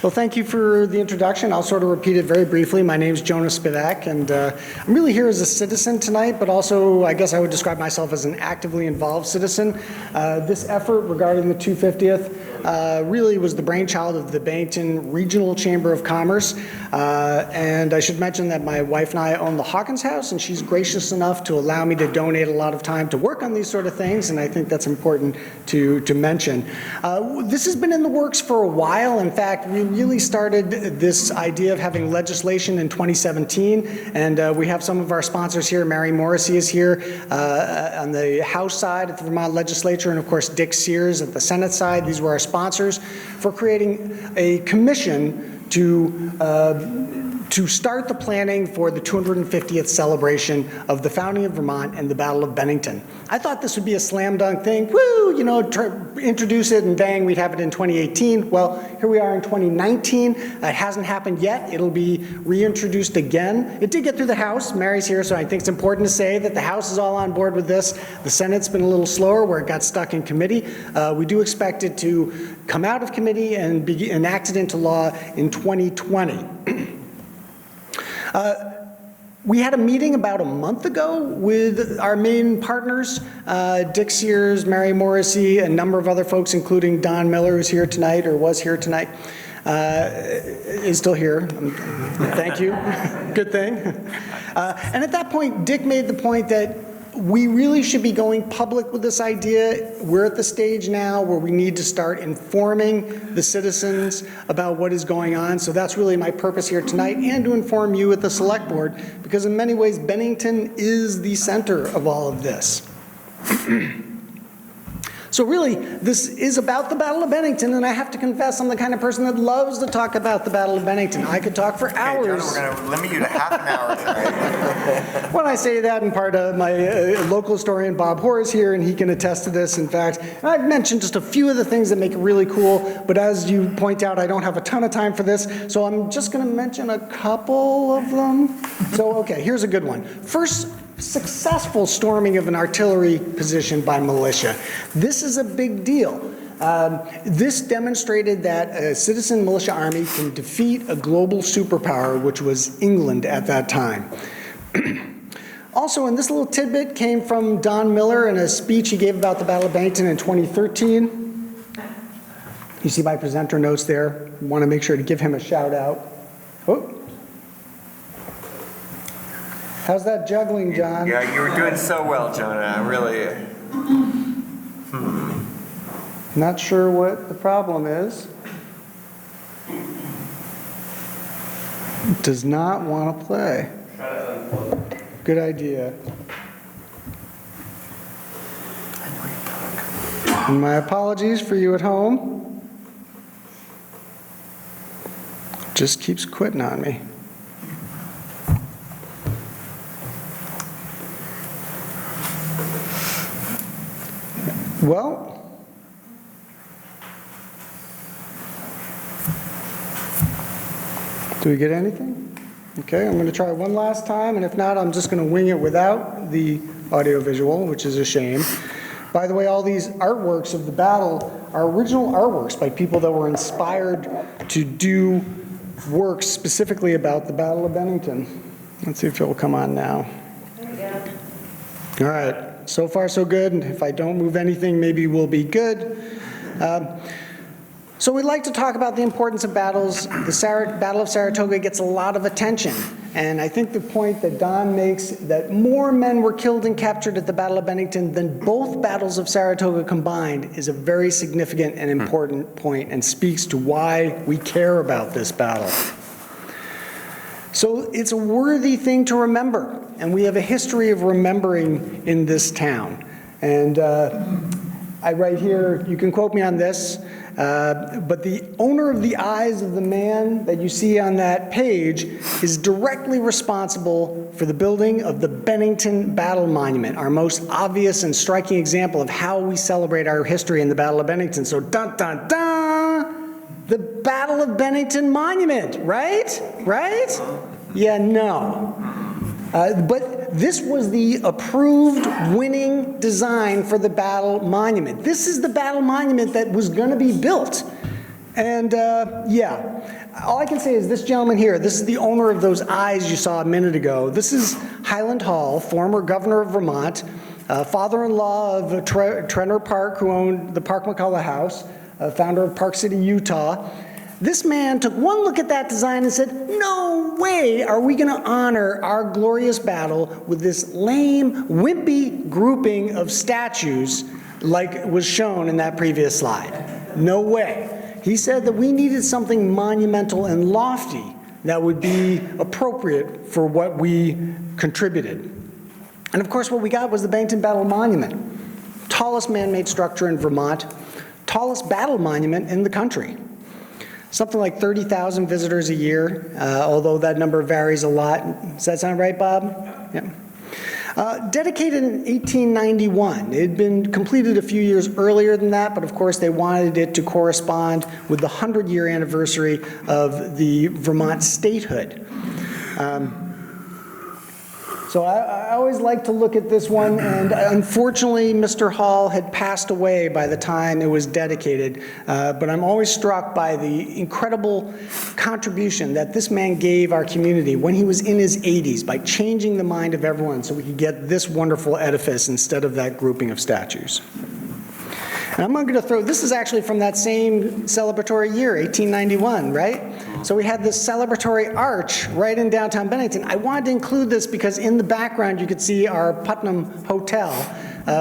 Well, thank you for the introduction. I'll sort of repeat it very briefly. My name's Jonah Spivak, and I'm really here as a citizen tonight, but also I guess I would describe myself as an actively involved citizen. This effort regarding the 250th really was the brainchild of the Bennington Regional Chamber of Commerce, and I should mention that my wife and I own the Hawkins House, and she's gracious enough to allow me to donate a lot of time to work on these sort of things, and I think that's important to mention. This has been in the works for a while. In fact, we really started this idea of having legislation in 2017, and we have some of our sponsors here. Mary Morrissey is here on the House side at the Vermont Legislature, and of course Dick Sears at the Senate side. These were our sponsors for creating a commission to start the planning for the 250th celebration of the founding of Vermont and the Battle of Bennington. I thought this would be a slam dunk thing. Woo, introduce it and bang, we'd have it in 2018. Well, here we are in 2019. It hasn't happened yet. It'll be reintroduced again. It did get through the House. Mary's here, so I think it's important to say that the House is all on board with this. The Senate's been a little slower where it got stuck in committee. We do expect it to come out of committee and be enacted into law in 2020. We had a meeting about a month ago with our main partners, Dick Sears, Mary Morrissey, a number of other folks, including Don Miller, who's here tonight, or was here tonight, is still here. Thank you. Good thing. And at that point, Dick made the point that we really should be going public with this idea. We're at the stage now where we need to start informing the citizens about what is going on. So that's really my purpose here tonight, and to inform you at the Select Board, because in many ways, Bennington is the center of all of this. So really, this is about the Battle of Bennington, and I have to confess, I'm the kind of person that loves to talk about the Battle of Bennington. I could talk for hours. Okay, Jonah, we're going to limit you to half an hour tonight. When I say that, in part, my local historian Bob Hoare is here, and he can attest to this. In fact, I've mentioned just a few of the things that make it really cool, but as you point out, I don't have a ton of time for this, so I'm just going to mention a couple of them. So, okay, here's a good one. First, successful storming of an artillery position by militia. This is a big deal. This demonstrated that a citizen militia army can defeat a global superpower, which was England at that time. Also, and this little tidbit came from Don Miller in a speech he gave about the Battle of Bennington in 2013. You see my presenter notes there. I want to make sure to give him a shout out. Oh. How's that juggling, John? Yeah, you were doing so well, Jonah. Really. Not sure what the problem is. Does not want to play. Good idea. And my apologies for you at home. Just keeps quitting on me. Well, do we get anything? Okay, I'm going to try one last time, and if not, I'm just going to wing it without the audiovisual, which is a shame. By the way, all these artworks of the battle are original artworks by people that were inspired to do works specifically about the Battle of Bennington. Let's see if it will come on now. All right. So far, so good. And if I don't move anything, maybe we'll be good. So we'd like to talk about the importance of battles. The Battle of Saratoga gets a lot of attention. And I think the point that Don makes, that more men were killed and captured at the Battle of Bennington than both battles of Saratoga combined, is a very significant and important point, and speaks to why we care about this battle. So it's a worthy thing to remember, and we have a history of remembering in this town. And I write here, you can quote me on this, but the owner of the eyes of the man that you see on that page is directly responsible for the building of the Bennington Battle Monument, our most obvious and striking example of how we celebrate our history in the Battle of Bennington. So dun dun dun! The Battle of Bennington Monument, right? Right? Yeah, no. But this was the approved winning design for the Battle Monument. This is the Battle Monument that was going to be built. And yeah, all I can say is this gentleman here, this is the owner of those eyes you saw a minute ago. This is Highland Hall, former governor of Vermont, father-in-law of Trenor Park, who owned the Park McCullough House, founder of Park City, Utah. This man took one look at that design and said, no way are we going to honor our glorious battle with this lame, wimpy grouping of statues like was shown in that previous slide. No way. He said that we needed something monumental and lofty that would be appropriate for what we contributed. And of course, what we got was the Bennington Battle Monument, tallest man-made structure in Vermont, tallest battle monument in the country. Something like 30,000 visitors a year, although that number varies a lot. Does that sound right, Bob? Yeah. Dedicated in 1891. It had been completed a few years earlier than that, but of course they wanted it to correspond with the 100-year anniversary of the Vermont statehood. So I always like to look at this one, and unfortunately, Mr. Hall had passed away by the time it was dedicated, but I'm always struck by the incredible contribution that this man gave our community when he was in his 80s by changing the mind of everyone so we could get this wonderful edifice instead of that grouping of statues. And I'm going to throw, this is actually from that same celebratory year, 1891, right? So we had this celebratory arch right in downtown Bennington. I wanted to include this because in the background you could see our Putnam Hotel,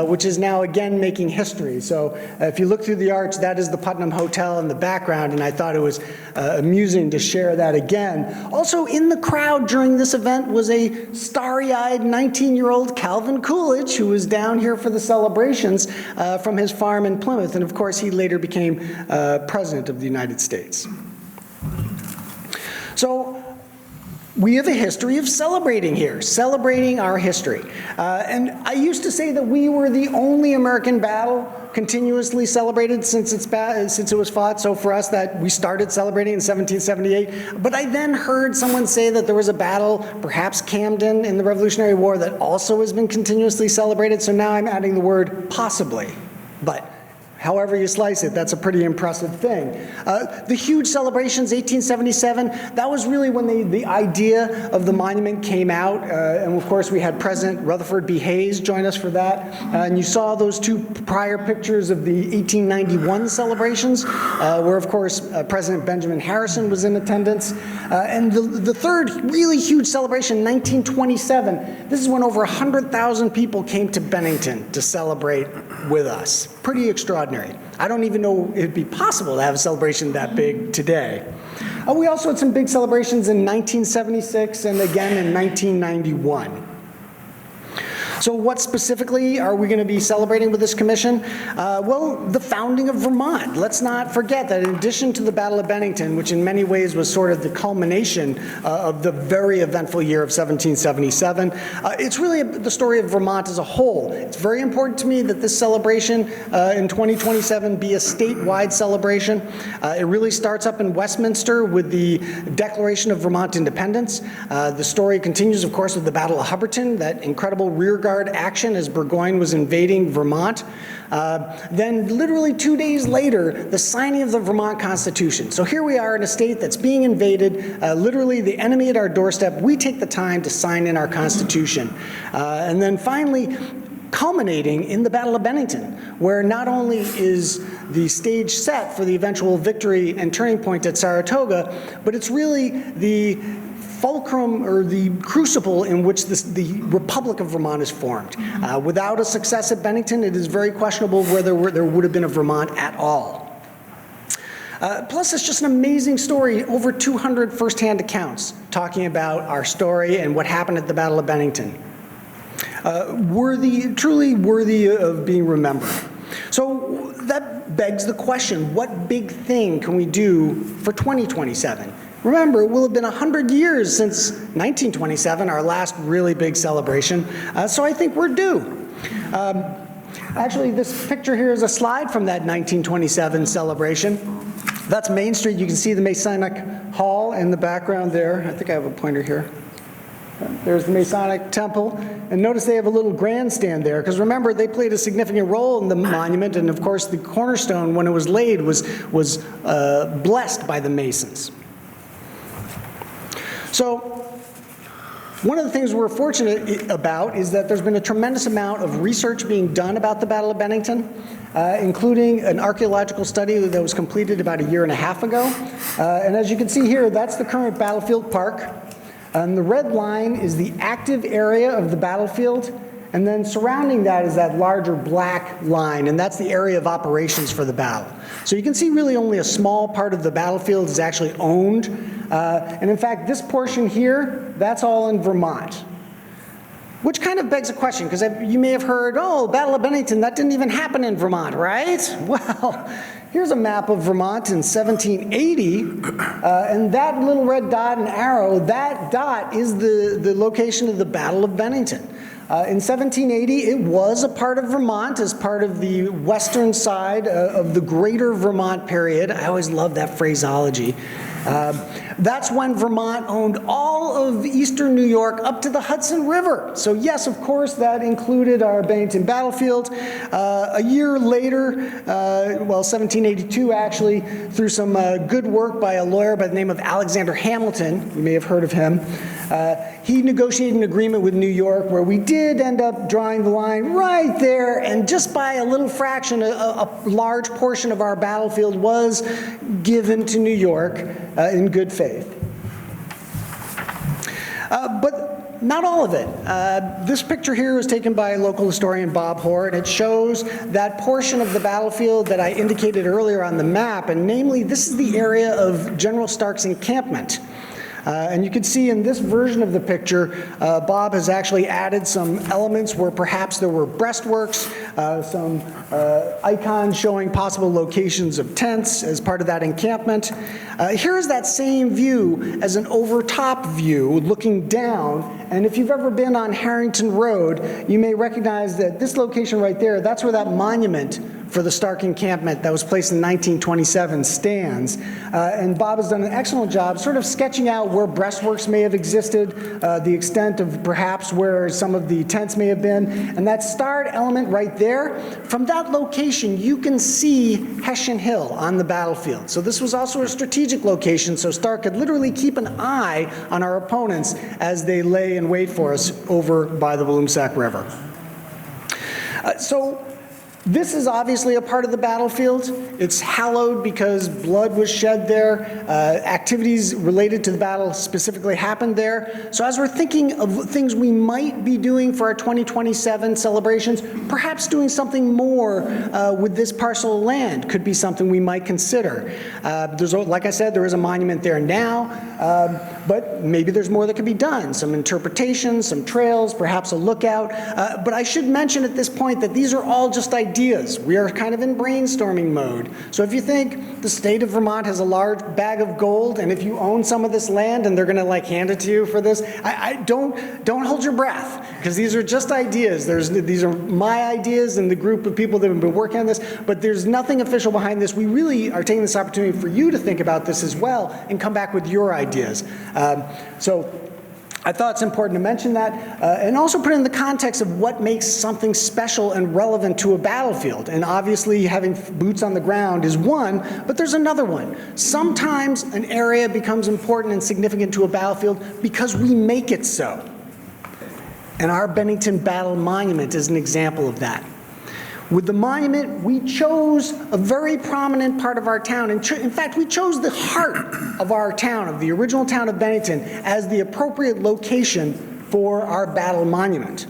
which is now again making history. So if you look through the arch, that is the Putnam Hotel in the background, and I thought it was amusing to share that again. Also in the crowd during this event was a starry-eyed 19-year-old Calvin Coolidge, who was down here for the celebrations from his farm in Plymouth, and of course he later became President of the United States. So we have a history of celebrating here, celebrating our history. And I used to say that we were the only American battle continuously celebrated since it was fought. So for us, that we started celebrating in 1778. But I then heard someone say that there was a battle, perhaps Camden in the Revolutionary War, that also has been continuously celebrated. So now I'm adding the word possibly. But however you slice it, that's a pretty impressive thing. The huge celebrations, 1877, that was really when the idea of the monument came out. And of course, we had President Rutherford B. Hayes join us for that. And you saw those two prior pictures of the 1891 celebrations, where of course, President Benjamin Harrison was in attendance. And the third really huge celebration, 1927, this is when over 100,000 people came to Bennington to celebrate with us. Pretty extraordinary. I don't even know it'd be possible to have a celebration that big today. We also had some big celebrations in 1976 and again in 1991. So what specifically are we going to be celebrating with this commission? Well, the founding of Vermont. Let's not forget that in addition to the Battle of Bennington, which in many ways was sort of the culmination of the very eventful year of 1777, it's really the story of Vermont as a whole. It's very important to me that this celebration in 2027 be a statewide celebration. It really starts up in Westminster with the Declaration of Vermont Independence. The story continues, of course, with the Battle of Hubbardton, that incredible rearguard action as Burgoyne was invading Vermont. Then literally 2 days later, the signing of the Vermont Constitution. So here we are in a state that's being invaded, literally the enemy at our doorstep. We take the time to sign in our Constitution. And then finally, culminating in the Battle of Bennington, where not only is the stage set for the eventual victory and turning point at Saratoga, but it's really the fulcrum or the crucible in which the Republic of Vermont is formed. Without a success at Bennington, it is very questionable whether there would have been a Vermont at all. Plus, it's just an amazing story, over 200 firsthand accounts talking about our story and what happened at the Battle of Bennington. Truly worthy of being remembered. So that begs the question, what big thing can we do for 2027? Remember, it will have been 100 years since 1927, our last really big celebration, so I think we're due. Actually, this picture here is a slide from that 1927 celebration. That's Main Street. You can see the Masonic Hall in the background there. I think I have a pointer here. There's the Masonic Temple. And notice they have a little grandstand there, because remember, they played a significant role in the monument, and of course, the cornerstone, when it was laid, was blessed by the Masons. So one of the things we're fortunate about is that there's been a tremendous amount of research being done about the Battle of Bennington, including an archaeological study that was completed about 1.5 years ago. And as you can see here, that's the current battlefield park. And the red line is the active area of the battlefield. And then surrounding that is that larger black line, and that's the area of operations for the battle. So you can see really only a small part of the battlefield is actually owned. And in fact, this portion here, that's all in Vermont. Which kind of begs a question, because you may have heard, oh, Battle of Bennington, that didn't even happen in Vermont, right? Well, here's a map of Vermont in 1780, and that little red dot and arrow, that dot is the location of the Battle of Bennington. In 1780, it was a part of Vermont as part of the western side of the Greater Vermont period. I always love that phraseology. That's when Vermont owned all of eastern New York up to the Hudson River. So yes, of course, that included our Bennington battlefield. A year later, 1782 actually, through some good work by a lawyer by the name of Alexander Hamilton, you may have heard of him, he negotiated an agreement with New York where we did did end up drawing the line right there, and just by a little fraction, a large portion of our battlefield was given to New York in good faith. But not all of it. This picture here was taken by local historian Bob Hoare, and it shows that portion of the battlefield that I indicated earlier on the map, and namely, this is the area of General Stark's encampment. And you can see in this version of the picture, Bob has actually added some elements where perhaps there were breastworks, some icons showing possible locations of tents as part of that encampment. Here is that same view as an overtop view looking down. And if you've ever been on Harrington Road, you may recognize that this location right there, that's where that monument for the Stark encampment that was placed in 1927 stands. And Bob has done an excellent job sort of sketching out where breastworks may have existed, the extent of perhaps where some of the tents may have been. And that starred element right there, from that location you can see Hessian Hill on the battlefield. So this was also a strategic location, so Stark could literally keep an eye on our opponents as they lay in wait for us over by the Bloomsack River. So this is obviously a part of the battlefield. It's hallowed because blood was shed there. Activities related to the battle specifically happened there. So as we're thinking of things we might be doing for our 2027 celebrations, perhaps doing something more with this parcel of land could be something we might consider. Like I said, there is a monument there now, but maybe there's more that could be done. Some interpretation, some trails, perhaps a lookout. But I should mention at this point that these are all just ideas. We are kind of in brainstorming mode. So if you think the state of Vermont has a large bag of gold, and if you own some of this land and they're going to like hand it to you for this, don't hold your breath, because these are just ideas. These are my ideas and the group of people that have been working on this, but there's nothing official behind this. We really are taking this opportunity for you to think about this as well and come back with your ideas. So I thought it's important to mention that, and also put it in the context of what makes something special and relevant to a battlefield. And obviously having boots on the ground is one, but there's another one. Sometimes an area becomes important and significant to a battlefield because we make it so. And our Bennington Battle Monument is an example of that. With the monument, we chose a very prominent part of our town. In fact, we chose the heart of our town, of the original town of Bennington, as the appropriate location for our battle monument.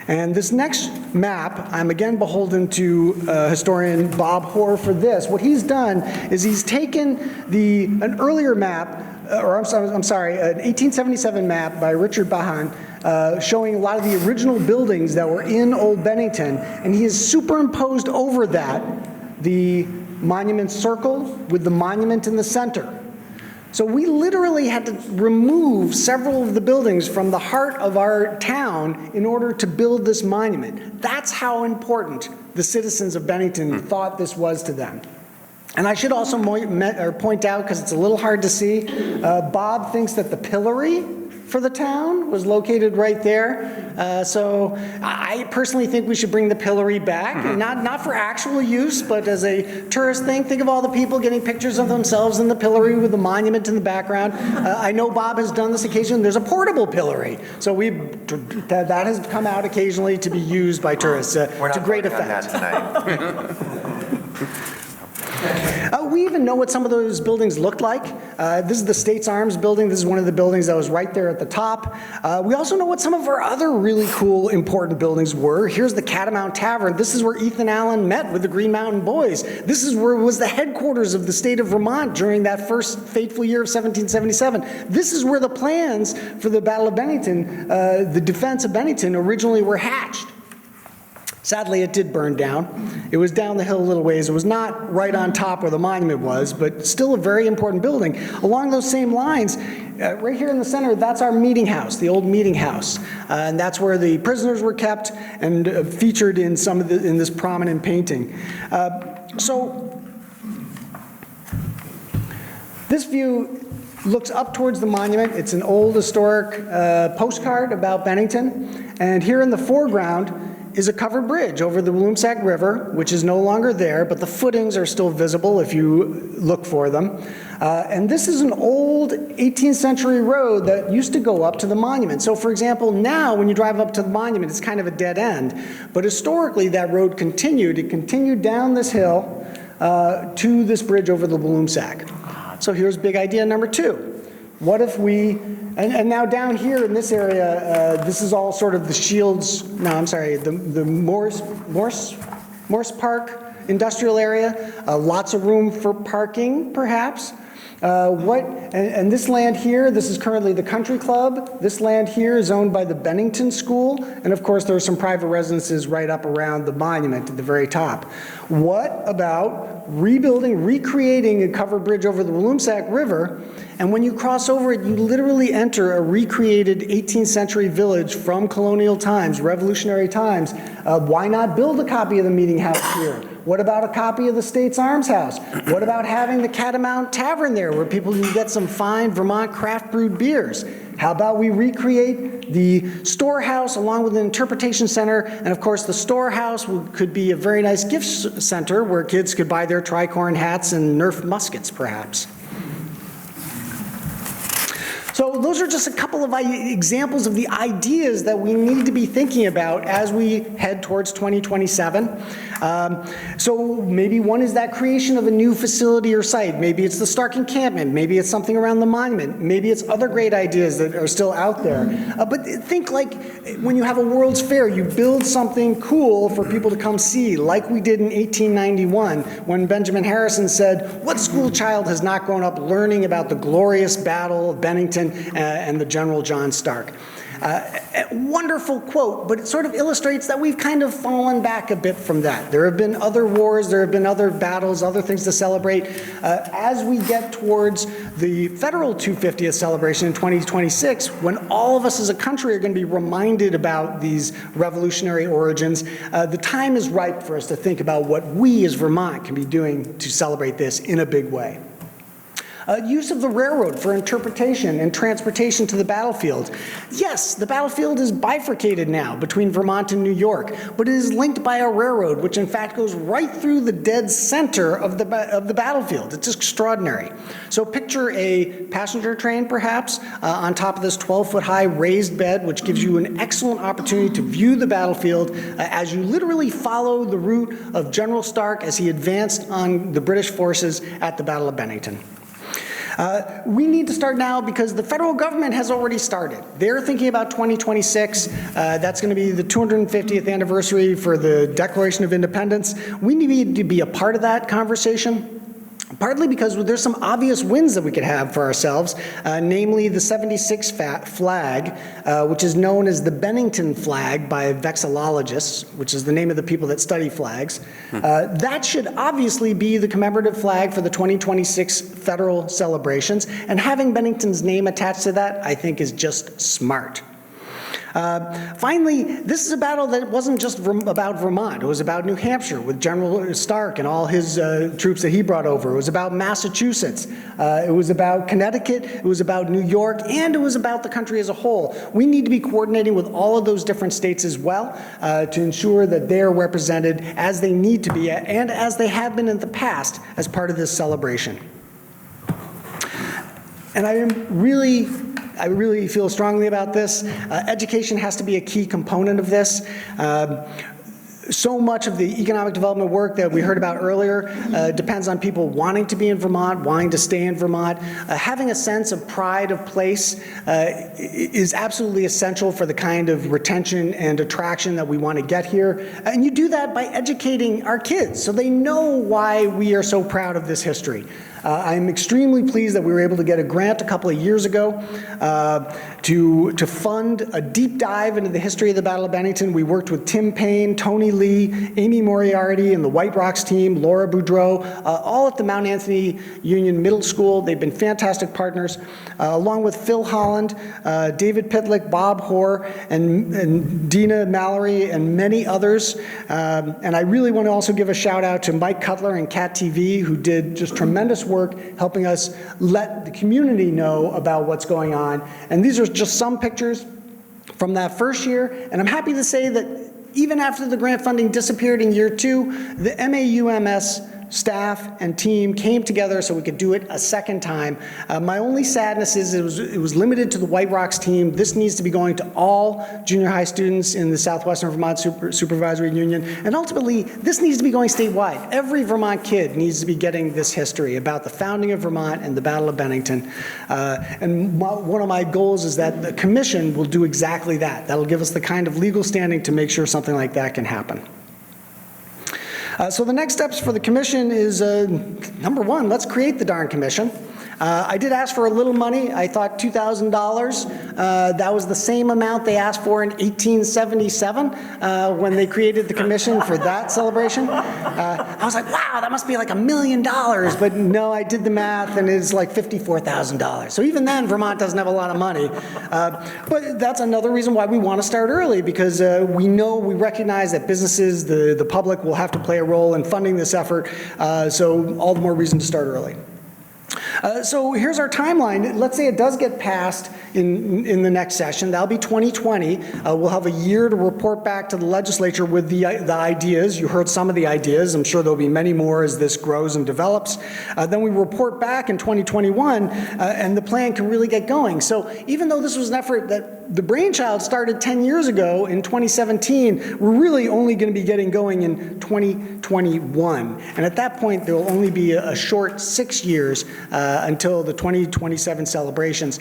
And this next map, I'm again beholden to historian Bob Hoare for this. What he's done is he's taken an earlier map, I'm sorry, an 1877 map by Richard Bahan, showing a lot of the original buildings that were in Old Bennington, and he has superimposed over that the monument circle with the monument in the center. So we literally had to remove several of the buildings from the heart of our town in order to build this monument. That's how important the citizens of Bennington thought this was to them. And I should also point out, because it's a little hard to see, Bob thinks that the pillory for the town was located right there. So I personally think we should bring the pillory back, not for actual use, but as a tourist thing. Think of all the people getting pictures of themselves in the pillory with the monument in the background. I know Bob has done this occasionally. There's a portable pillory. So that has come out occasionally to be used by tourists to great effect. We're not working on that tonight. We even know what some of those buildings looked like. This is the States Arms building. This is one of the buildings that was right there at the top. We also know what some of our other really cool, important buildings were. Here's the Catamount Tavern. This is where Ethan Allen met with the Green Mountain Boys. This is where was the headquarters of the state of Vermont during that first fateful year of 1777. This is where the plans for the Battle of Bennington, the defense of Bennington, originally were hatched. Sadly, it did burn down. It was down the hill a little ways. It was not right on top where the monument was, but still a very important building. Along those same lines, right here in the center, that's our meeting house, the old meeting house. And that's where the prisoners were kept and featured in in this prominent painting. So this view looks up towards the monument. It's an old historic postcard about Bennington. And here in the foreground is a covered bridge over the Bloomsack River, which is no longer there, but the footings are still visible if you look for them. And this is an old 18th century road that used to go up to the monument. So for example, now when you drive up to the monument, it's kind of a dead end. But historically, that road continued. It continued down this hill to this bridge over the Bloomsack. So here's big idea number 2. What if we, and now down here in this area, this is all sort of the Shields, no, I'm sorry, the Morse Park industrial area, lots of room for parking, perhaps. And this land here, this is currently the country club. This land here is owned by the Bennington School. And of course, there are some private residences right up around the monument at the very top. What about recreating a covered bridge over the Bloomsack River? And when you cross over it, you literally enter a recreated 18th century village from colonial times, revolutionary times. Why not build a copy of the meeting house here? What about a copy of the State's Arms House? What about having the Catamount Tavern there where people can get some fine Vermont craft brewed beers? How about we recreate the storehouse along with an interpretation center? And of course, the storehouse could be a very nice gift center where kids could buy their tricorn hats and Nerf muskets, perhaps. So those are just a couple of examples of the ideas that we need to be thinking about as we head towards 2027. So maybe one is that creation of a new facility or site. Maybe it's the Stark encampment. Maybe it's something around the monument. Maybe it's other great ideas that are still out there. But think like when you have a World's Fair, you build something cool for people to come see, like we did in 1891 when Benjamin Harrison said, "What school child has not grown up learning about the glorious Battle of Bennington and the General John Stark?" A wonderful quote, but it sort of illustrates that we've kind of fallen back a bit from that. There have been other wars, there have been other battles, other things to celebrate. As we get towards the federal 250th celebration in 2026, when all of us as a country are going to be reminded about these revolutionary origins, the time is ripe for us to think about what we as Vermont can be doing to celebrate this in a big way. Use of the railroad for interpretation and transportation to the battlefield. Yes, the battlefield is bifurcated now between Vermont and New York, but it is linked by a railroad, which in fact goes right through the dead center of the battlefield. It's extraordinary. So picture a passenger train, perhaps, on top of this 12-foot-high raised bed, which gives you an excellent opportunity to view the battlefield as you literally follow the route of General Stark as he advanced on the British forces at the Battle of Bennington. We need to start now because the federal government has already started. They're thinking about 2026. That's going to be the 250th anniversary for the Declaration of Independence. We need to be a part of that conversation. Partly because there's some obvious wins that we could have for ourselves, namely the 76 flag, which is known as the Bennington flag by vexillologists, which is the name of the people that study flags. That should obviously be the commemorative flag for the 2026 federal celebrations, and having Bennington's name attached to that, I think, is just smart. Finally, this is a battle that wasn't just about Vermont. It was about New Hampshire with General Stark and all his troops that he brought over. It was about Massachusetts. It was about Connecticut. It was about New York. And it was about the country as a whole. We need to be coordinating with all of those different states as well to ensure that they're represented as they need to be and as they have been in the past as part of this celebration. And I really feel strongly about this. Education has to be a key component of this. So much of the economic development work that we heard about earlier depends on people wanting to be in Vermont, wanting to stay in Vermont. Having a sense of pride of place is absolutely essential for the kind of retention and attraction that we want to get here. And you do that by educating our kids so they know why we are so proud of this history. I'm extremely pleased that we were able to get a grant a couple of years ago to fund a deep dive into the history of the Battle of Bennington. We worked with Tim Payne, Tony Lee, Amy Moriarty, and the White Rocks team, Laura Boudreau, all at the Mount Anthony Union Middle School. They've been fantastic partners, along with Phil Holland, David Pitlick, Bob Hoare, and Dina Mallory, and many others. And I really want to also give a shout out to Mike Cutler and Cat TV, who did just tremendous work helping us let the community know about what's going on. And these are just some pictures from that first year. And I'm happy to say that even after the grant funding disappeared in year 2, the MAUMS staff and team came together so we could do it a second time. My only sadness is it was limited to the White Rocks team. This needs to be going to all junior high students in the Southwestern Vermont Supervisory Union, and ultimately, this needs to be going statewide. Every Vermont kid needs to be getting this history about the founding of Vermont and the Battle of Bennington. One of my goals is that the commission will do exactly that. That'll give us the kind of legal standing to make sure something like that can happen. So the next steps for the commission is, number one, let's create the darn commission. I did ask for a little money. I thought $2,000. That was the same amount they asked for in 1877 when they created the commission for that celebration. I was like, wow, that must be like $1 million. But no, I did the math, and it's like $54,000. So even then, Vermont doesn't have a lot of money. But that's another reason why we want to start early, because we recognize that businesses, the public will have to play a role in funding this effort. So all the more reason to start early. So here's our timeline. Let's say it does get passed in the next session. That'll be 2020. We'll have a year to report back to the legislature with the ideas. You heard some of the ideas. I'm sure there'll be many more as this grows and develops. Then we report back in 2021, and the plan can really get going. So even though this was an effort that the brainchild started 10 years ago in 2017, we're really only going to be getting going in 2021. And at that point, there will only be a short 6 years until the 2027 celebrations.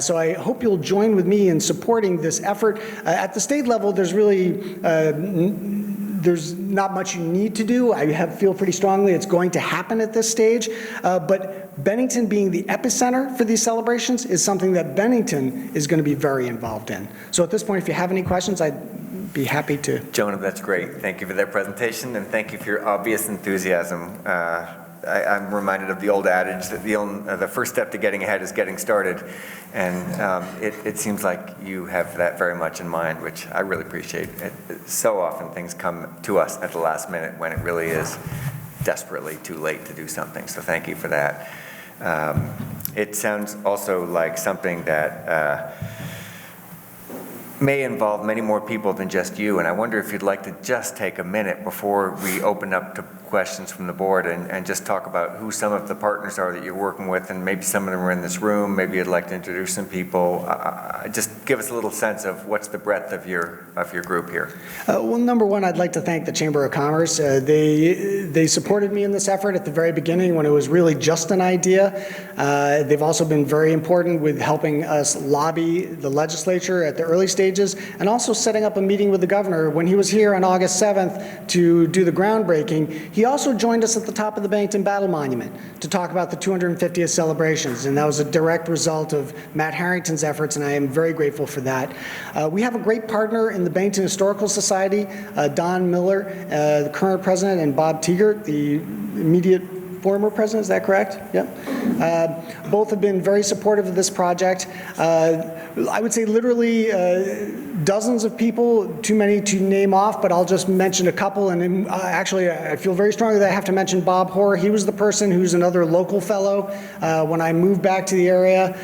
So I hope you'll join with me in supporting this effort. At the state level, there's really there's not much you need to do. I feel pretty strongly it's going to happen at this stage. But Bennington being the epicenter for these celebrations is something that Bennington is going to be very involved in. So at this point, if you have any questions, I'd be happy to. Jonah, that's great. Thank you for that presentation, and thank you for your obvious enthusiasm. I'm reminded of the old adage that the first step to getting ahead is getting started, and it seems like you have that very much in mind, which I really appreciate. So often things come to us at the last minute when it really is desperately too late to do something, so thank you for that. It sounds also like something that may involve many more people than just you, and I wonder if you'd like to just take a minute before we open up to questions from the board and just talk about who some of the partners are that you're working with, and maybe some of them are in this room, maybe you'd like to introduce some people. Just give us a little sense of what's the breadth of your group here. Well, number one, I'd like to thank the Chamber of Commerce. They supported me in this effort at the very beginning when it was really just an idea. They've also been very important with helping us lobby the legislature at the early stages, and also setting up a meeting with the governor. When he was here on August 7th to do the groundbreaking, he also joined us at the top of the Bennington Battle Monument to talk about the 250th celebrations, and that was a direct result of Matt Harrington's efforts, and I am very grateful for that. We have a great partner in the Bennington Historical Society, Don Miller, the current president, and Bob Teegert, the immediate former president, is that correct? Yep. Both have been very supportive of this project. I would say literally dozens of people, too many to name off, but I'll just mention a couple. And actually, I feel very strongly that I have to mention Bob Hoare. He was the person who's another local fellow. When I moved back to the area,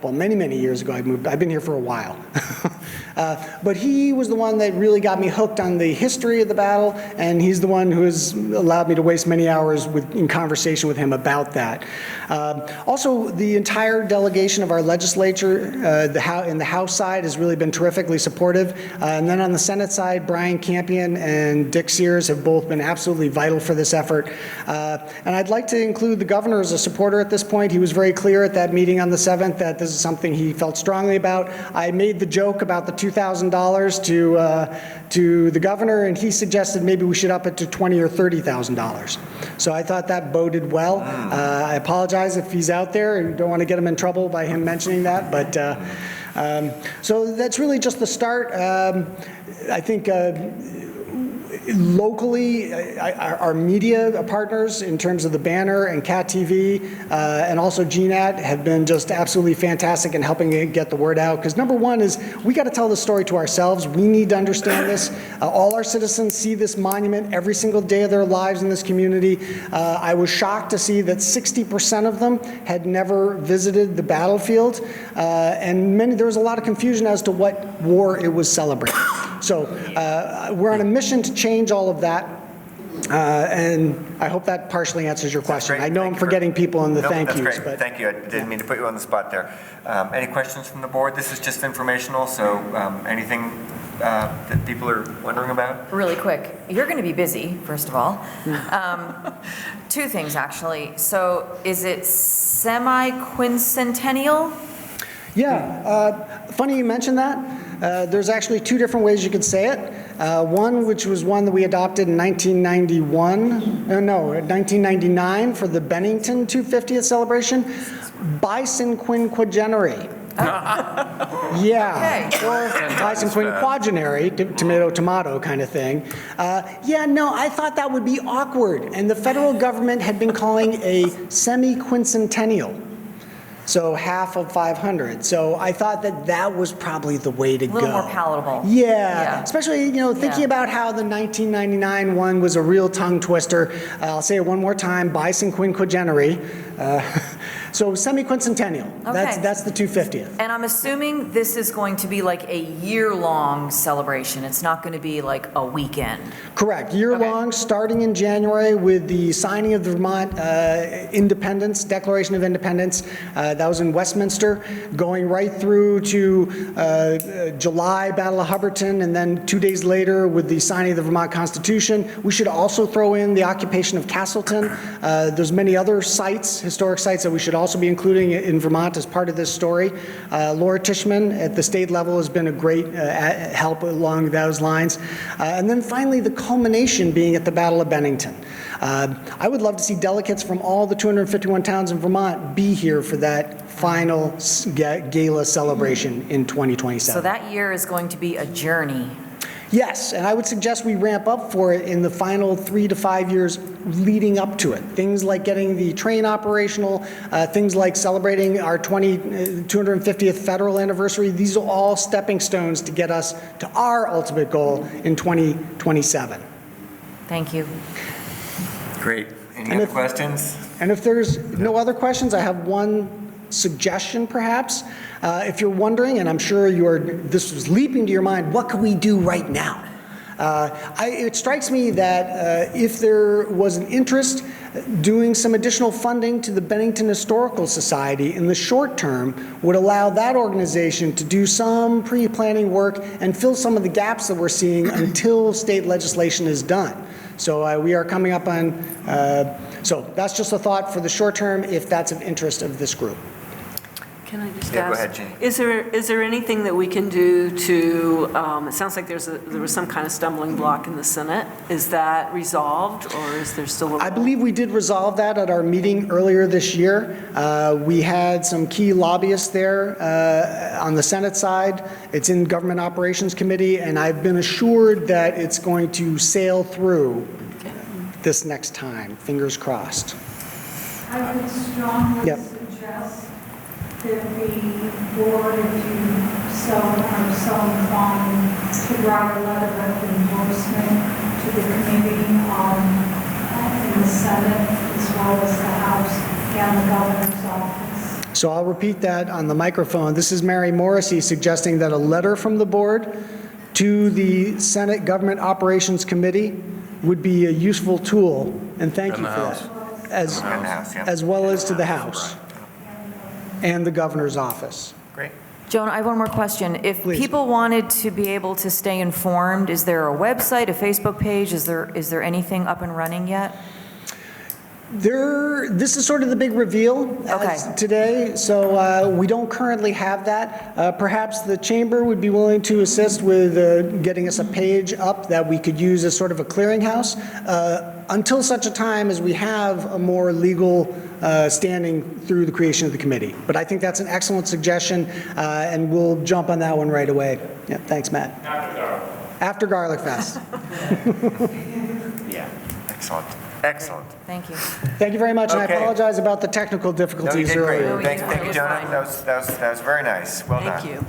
well, many, many years ago, I've been here for a while. But he was the one that really got me hooked on the history of the battle, and he's the one who has allowed me to waste many hours in conversation with him about that. Also, the entire delegation of our legislature in the House side has really been terrifically supportive. And then on the Senate side, Brian Campion and Dick Sears have both been absolutely vital for this effort. And I'd like to include the governor as a supporter at this point. He was very clear at that meeting on the 7th that this is something he felt strongly about. I made the joke about the $2,000 to the governor, and he suggested maybe we should up it to $20,000 or $30,000. So I thought that boded well. I apologize if he's out there and don't want to get him in trouble by him mentioning that, but so that's really just the start. I think locally, our media partners in terms of the Banner and Cat TV and also GNAT have been just absolutely fantastic in helping get the word out. Because number one is we got to tell the story to ourselves. We need to understand this. All our citizens see this monument every single day of their lives in this community. I was shocked to see that 60% of them had never visited the battlefield, and there was a lot of confusion as to what war it was celebrating. So we're on a mission to change all of that. And I hope that partially answers your question. great. I know Thank I'm you for- forgetting people in the No, thank that's yous. great. But Thank you. I didn't mean to put you on the spot there. Any questions from the board? This is just informational, so anything that people are wondering about? Really quick, you're going to be busy, first of all. Two things, actually. So is it semi-quincentennial? Yeah, funny you mentioned that. There's actually two different ways you could say it. One, which was one that we adopted in 1999 for the Bennington 250th celebration, bicentennial. Yeah, or bicentennial, tomato, tomato kind of thing. Yeah, no, I thought that would be awkward, and the federal government had been calling a semi-quincentennial. So half of 500. So I thought that that was probably the way to go. A little more palatable. Yeah, especially, thinking about how the 1999 one was a real tongue twister. I'll say it one more time, bicentennial. So semi-quincentennial. Okay. That's the 250th. And I'm assuming this is going to be like a year-long celebration. It's not going to be like a weekend. Correct. Year-long, starting in January with the signing of the Vermont Independence, Declaration of Independence. That was in Westminster, going right through to July, Battle of Hubbardton, and then 2 days later with the signing of the Vermont Constitution. We should also throw in the occupation of Castleton. There's many other sites, historic sites, that we should also be including in Vermont as part of this story. Laura Tishman at the state level has been a great help along those lines. And then finally, the culmination being at the Battle of Bennington. I would love to see delegates from all the 251 towns in Vermont be here for that final gala celebration in 2027. So that year is going to be a journey. Yes, and I would suggest we ramp up for it in the final 3 to 5 years leading up to it. Things like getting the train operational, things like celebrating our 250th federal anniversary. These are all stepping stones to get us to our ultimate goal in 2027. Thank you. Great. Any other questions? And if there's no other questions, I have one suggestion perhaps. If you're wondering, and I'm sure this was leaping to your mind, what could we do right now? It strikes me that if there was an interest, doing some additional funding to the Bennington Historical Society in the short term would allow that organization to do some pre-planning work and fill some of the gaps that we're seeing until state legislation is done. So we are coming up on, so that's just a thought for the short term if that's of interest of this group. Can I just Yeah, ask? go ahead, Jeannie. Is there anything that we can do to, it sounds like there was some kind of stumbling block in the Senate. Is that resolved, or is there still a? I believe we did resolve that at our meeting earlier this year. We had some key lobbyists there on the Senate side. It's in Government Operations Committee, and I've been assured that it's going to sail through this next time. Fingers crossed. I would strongly suggest that the board, if you so inclined, to write a letter of endorsement to the committee in the Senate as well as the House and the governor's office. So I'll repeat that on the microphone. This is Mary Morrissey suggesting that a letter from the board to the Senate Government Operations Committee would be a useful tool, and thank you for that, as well as to the House and the governor's office. Great. Joan, I have one more question. If people wanted to be able to stay informed, is there a website, a Facebook page? Is there anything up and running yet? This is sort of the big reveal today, so we don't currently have that. Perhaps the chamber would be willing to assist with getting us a page up that we could use as sort of a clearinghouse until such a time as we have a more legal standing through the creation of the committee. But I think that's an excellent suggestion, and we'll jump on that one right away. Yeah, thanks, Matt. After Garlic Fest. Yeah, excellent. Excellent. Thank you. Thank you very much, and I apologize about the technical difficulties earlier. No, thank you, Jonah. That was very nice. Well done. Thank you.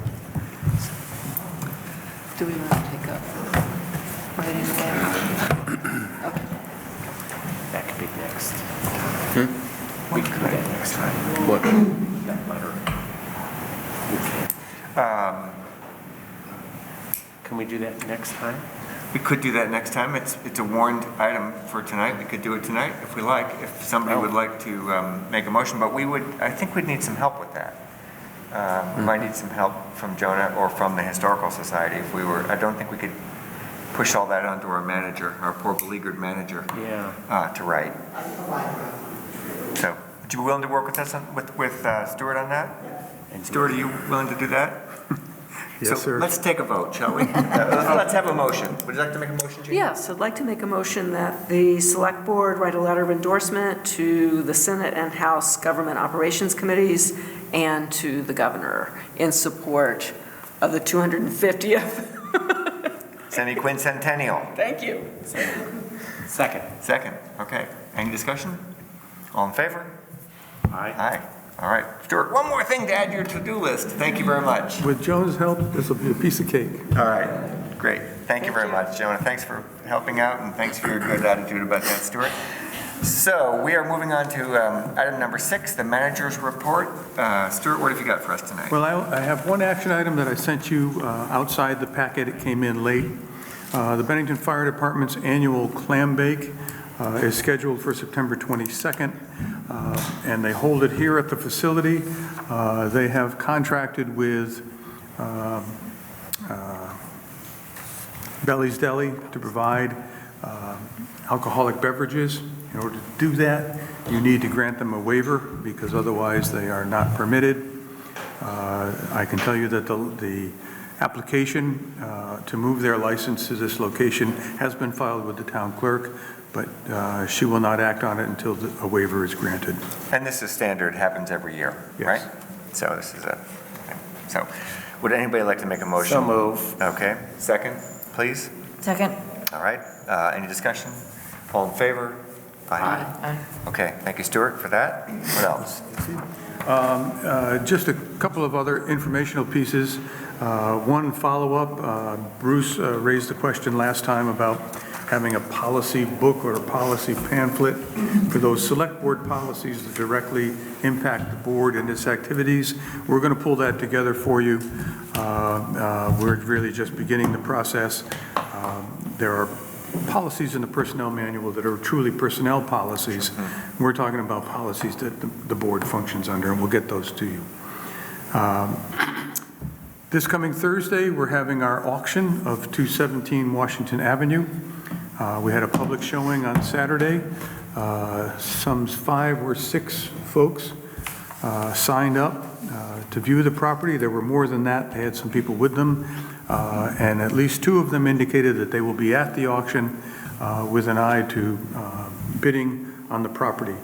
Do we want to take up writing again? Okay. That could be next. We could next time. What? That letter. Can we do that next time? We could do that next time. It's a warned item for tonight. We could do it tonight if we like, if somebody would like to make a motion, but I think we'd need some help with that. We might need some help from Jonah or from the Historical Society if we were, I don't think we could push all that onto our manager, our poor beleaguered manager, to write. So, would you be willing to work with us, with Stuart on that? And Stuart, are you willing to do that? Yes, sir. Let's take a vote, shall we? Let's have a motion. Would you like to make a motion, Jean? Yes, I'd like to make a motion that the Select Board write a letter of endorsement to the Senate and House Government Operations Committees and to the Governor in support of the 250th. Semi-quincentennial. Thank you. Second, okay. Any discussion? All in favor? Aye. All right. Stuart, one more thing to add to your to-do list. Thank you very much. With Joan's help, this will be a piece of cake. All right. Great. Thank you very much, Jonah. Thanks for helping out, and thanks for your good attitude about that, Stuart. So we are moving on to item number 6, the manager's report. Stuart, what have you got for us tonight? Well, I have one action item that I sent you outside the packet. It came in late. The Bennington Fire Department's annual clam bake is scheduled for September 22nd, and they hold it here at the facility. They have contracted with Belly's Deli to provide alcoholic beverages. In order to do that, you need to grant them a waiver because otherwise they are not permitted. I can tell you that the application to move their license to this location has been filed with the town clerk, but she will not act on it until a waiver is granted. And this is standard, happens every year, Yes. right? So this is so would anybody like to make a motion? So move. Okay. Second, please. Second. All right. Any discussion? All in favor? Aye. Okay. Thank you, Stuart, for that. What else? Just a couple of other informational pieces. One follow-up, Bruce raised the question last time about having a policy book or a policy pamphlet for those select board policies that directly impact the board and its activities. We're going to pull that together for you. We're really just beginning the process. There are policies in the personnel manual that are truly personnel policies. We're talking about policies that the board functions under, and we'll get those to you. This coming Thursday, we're having our auction of 217 Washington Avenue. We had a public showing on Saturday. Some 5 or 6 folks signed up to view the property. There were more than that. They had some people with them. And at least 2 of them indicated that they will be at the auction with an eye to bidding on the property.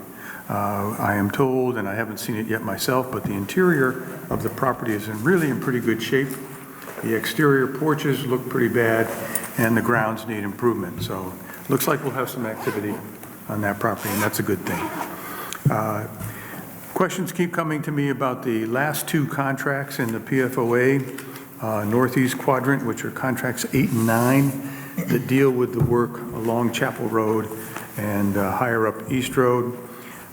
I am told, and I haven't seen it yet myself, but the interior of the property is really in pretty good shape. The exterior porches look pretty bad, and the grounds need improvement. So looks like we'll have some activity on that property, and that's a good thing. Questions keep coming to me about the last 2 contracts in the PFOA Northeast Quadrant, which are contracts 8 and 9 that deal with the work along Chapel Road and higher up East Road.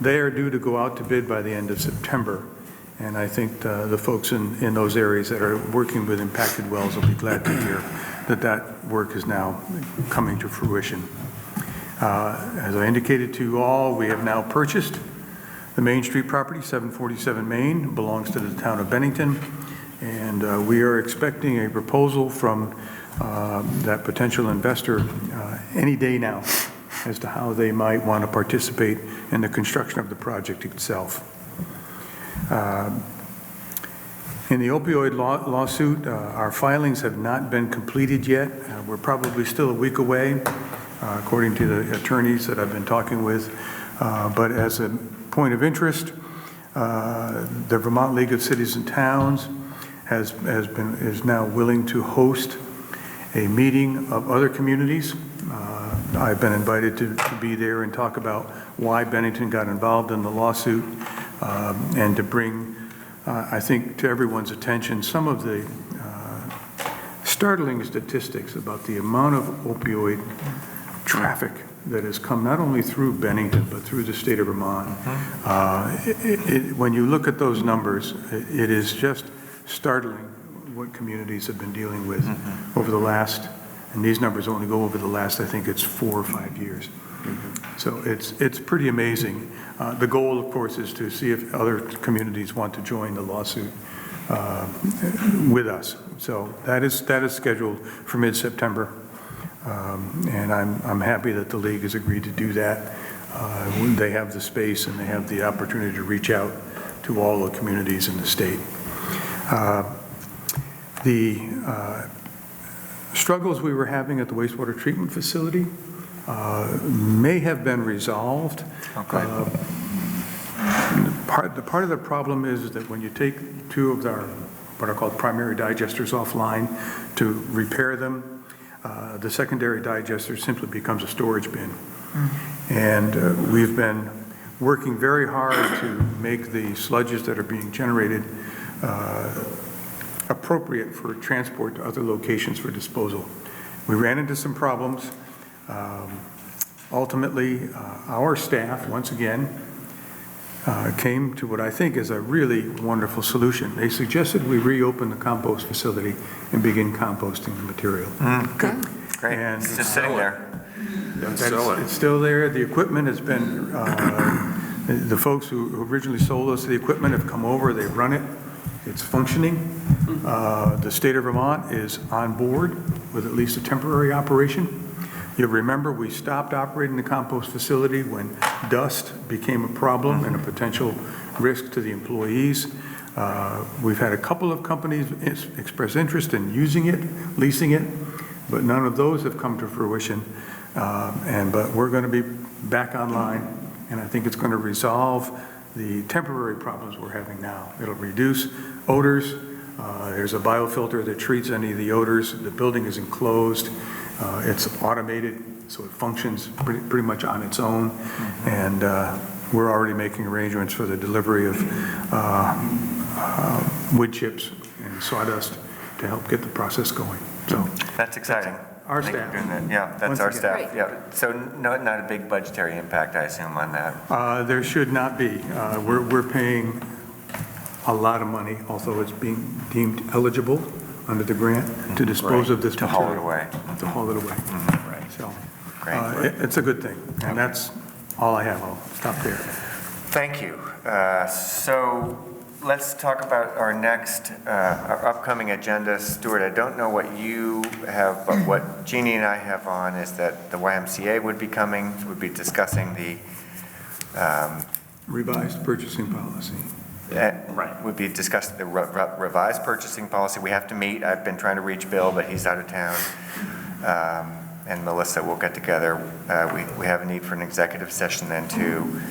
They are due to go out to bid by the end of September. And I think the folks in those areas that are working with impacted wells will be glad to hear that that work is now coming to fruition. As I indicated to you all, we have now purchased the Main Street property, 747 Main, belongs to the town of Bennington. And we are expecting a proposal from that potential investor any day now as to how they might want to participate in the construction of the project itself. In the opioid lawsuit, our filings have not been completed yet. We're probably still a week away, according to the attorneys that I've been talking with. But as a point of interest, the Vermont League of Cities and Towns is now willing to host a meeting of other communities. I've been invited to be there and talk about why Bennington got involved in the lawsuit and to bring, I think, to everyone's attention some of the startling statistics about the amount of opioid traffic that has come not only through Bennington but through the state of Vermont. When you look at those numbers, it is just startling what communities have been dealing with over the last, and these numbers only go over the last, I think it's 4 or 5 years. So it's pretty amazing. The goal, of course, is to see if other communities want to join the lawsuit with us. So that is scheduled for mid-September. And I'm happy that the league has agreed to do that. They have the space and they have the opportunity to reach out to all the communities in the state. The struggles we were having at the wastewater treatment facility may have been resolved. Okay. Part of the problem is that when you take two of our, what are called primary digesters offline to repair them, the secondary digester simply becomes a storage bin. And we've been working very hard to make the sludges that are being generated appropriate for transport to other locations for disposal. We ran into some problems. Ultimately, our staff, once again, came to what I think is a really wonderful solution. They suggested we reopen the compost facility and begin composting the material. Good. Great. And It's just sitting there. It's still there. The equipment has been, the folks who originally sold us the equipment have come over, they've run it, it's functioning. The state of Vermont is on board with at least a temporary operation. You'll remember we stopped operating the compost facility when dust became a problem and a potential risk to the employees. We've had a couple of companies express interest in using it, leasing it, but none of those have come to fruition. But we're going to be back online, and I think it's going to resolve the temporary problems we're having now. It'll reduce odors. There's a biofilter that treats any of the odors. The building is enclosed. It's automated, so it functions pretty much on its own. And we're already making arrangements for the delivery of wood chips and sawdust to help get the process going. So That's exciting. Our Thank you for staff. doing that. Yeah, that's Once our again. staff. Yeah. So not a big budgetary impact, I assume, on that. there should not be. We're paying a lot of money, although it's being deemed eligible under the grant to dispose of this To material. haul it away. To haul it away. Right. So Great. it's a good thing, and that's all I have. I'll stop there. Thank you. So let's talk about our next, our upcoming agenda. Stuart, I don't know what you have, but what Jeannie and I have on is that the YMCA would be coming, would be discussing the Revised purchasing policy. would be discussing the revised purchasing policy. We have to meet. I've been trying to reach Bill, but he's out of town. And Melissa will get together. We have a need for an executive session then too.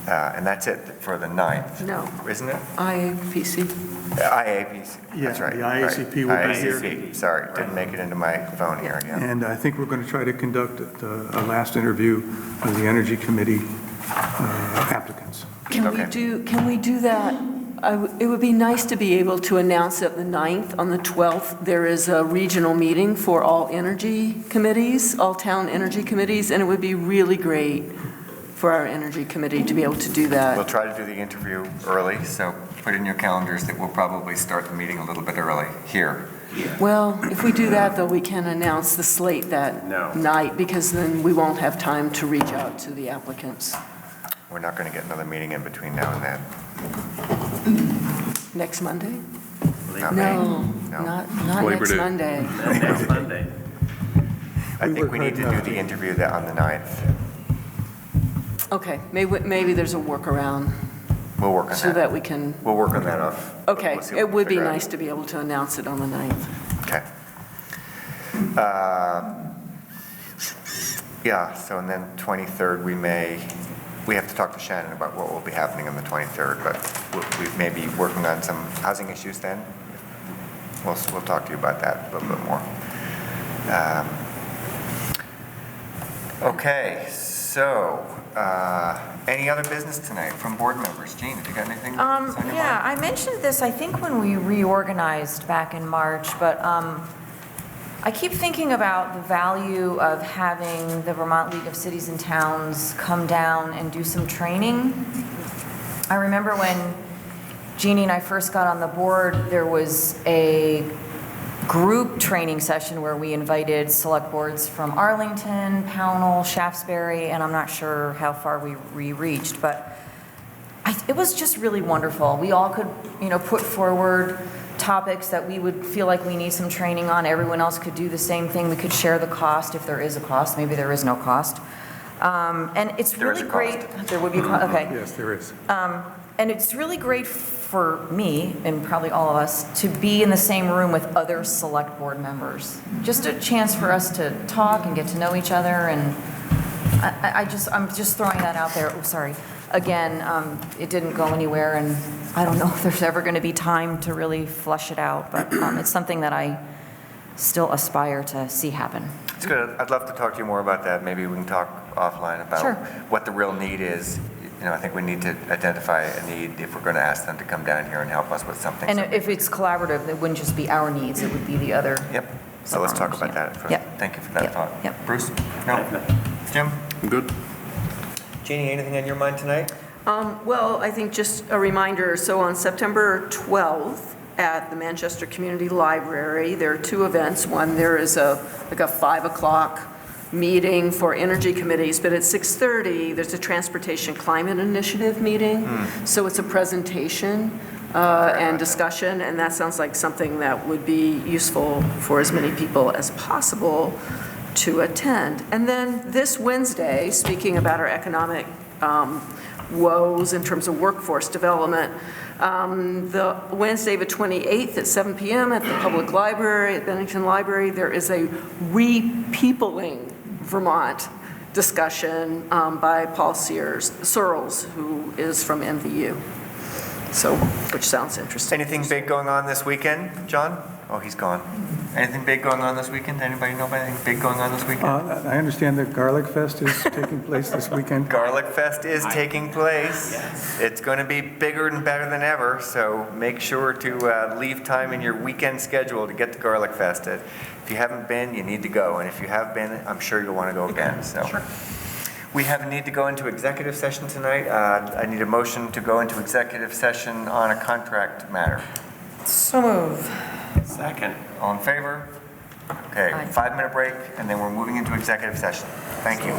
And that's it for the 9th. No. Isn't it? IAPC. IAPC, that's right. the IACP will be here. IACP, sorry, didn't make it into my phone here, yeah. And I think we're going to try to conduct a last interview with the Energy Committee applicants. Can we do that? It would be nice to be able to announce at the 9th. On the 12th, there is a regional meeting for all energy committees, all town energy committees, and it would be really great for our energy committee to be able to do that. We'll try to do the interview early, so put in your calendars that we'll probably start the meeting a little bit early here. Well, if we do that, though, we can announce the slate that night, because then we won't have time to reach out to the applicants. We're not going to get another meeting in between now and then. Next Monday? Not No, me. not Labor next Day. Monday. Next Monday. I think we need to do the interview on the 9th. Okay, maybe there's a workaround We'll work on so that. that we can, We'll work on that off. okay, We'll see what it we would be figure out. nice to be able to announce it on the 9th. Okay. Yeah, so and then 23rd, we have to talk to Shannon about what will be happening on the 23rd, but we may be working on some housing issues then. We'll talk to you about that a little bit more. Okay, so any other business tonight from board members? Jean, have you got anything? that's on your Yeah, mind? I mentioned this, I think, when we reorganized back in March, but I keep thinking about the value of having the Vermont League of Cities and Towns come down and do some training. I remember when Jeannie and I first got on the board, there was a group training session where we invited select boards from Arlington, Pownell, Shaftesbury, and I'm not sure how far we reached, but it was just really wonderful. We all could, put forward topics that we would feel like we need some training on. Everyone else could do the same thing. We could share the cost if there is a cost. Maybe there is no cost. And it's really great. There would be a cost. Okay. Yes, there is. And it's really great for me, and probably all of us, to be in the same room with other select board members. Just a chance for us to talk and get to know each other, and I'm just throwing that out there. Oh, sorry. Again, it didn't go anywhere, and I don't know if there's ever going to be time to really flush it out, but it's something that I still aspire to see happen. It's good. I'd love to talk to you more about that. Maybe we can talk offline about what the real need is. I think we need to identify a need if we're going to ask them to come down here and help us with something. And if it's collaborative, it wouldn't just be our needs, it would be the other. Yep. So let's talk about that first. Yep. Thank you for that thought. Yep. Bruce? No? Jim? I'm good. Jeannie, anything on your mind tonight? Well, I think just a reminder, so on September 12th at the Manchester Community Library, there are two events. One, there is a 5 o'clock meeting for energy committees, but at 6:30, there's a Transportation Climate Initiative meeting. So it's a presentation and discussion, and that sounds like something that would be useful for as many people as possible to attend. And then this Wednesday, speaking about our economic woes in terms of workforce development, the Wednesday the 28th at 7 p.m. at the Public Library, at Bennington Library, there is a Repeopling Vermont discussion by Paul Searles, who is from MVU. So, which sounds interesting. Anything big going on this weekend, John? Oh, he's gone. Anything big going on this weekend? Anybody know about anything big going on this weekend? I understand that Garlic Fest is taking place this weekend. Garlic Fest is taking place. Yes. It's going to be bigger and better than ever, so make sure to leave time in your weekend schedule to get to Garlic Fest. If you haven't been, you need to go, and if you have been, I'm sure you'll want to go again. So. Sure. We have a need to go into executive session tonight. I need a motion to go into executive session on a contract matter. So move. Second. All in favor? Okay, Aye. 5-minute break, and then we're moving into executive session. Thank you.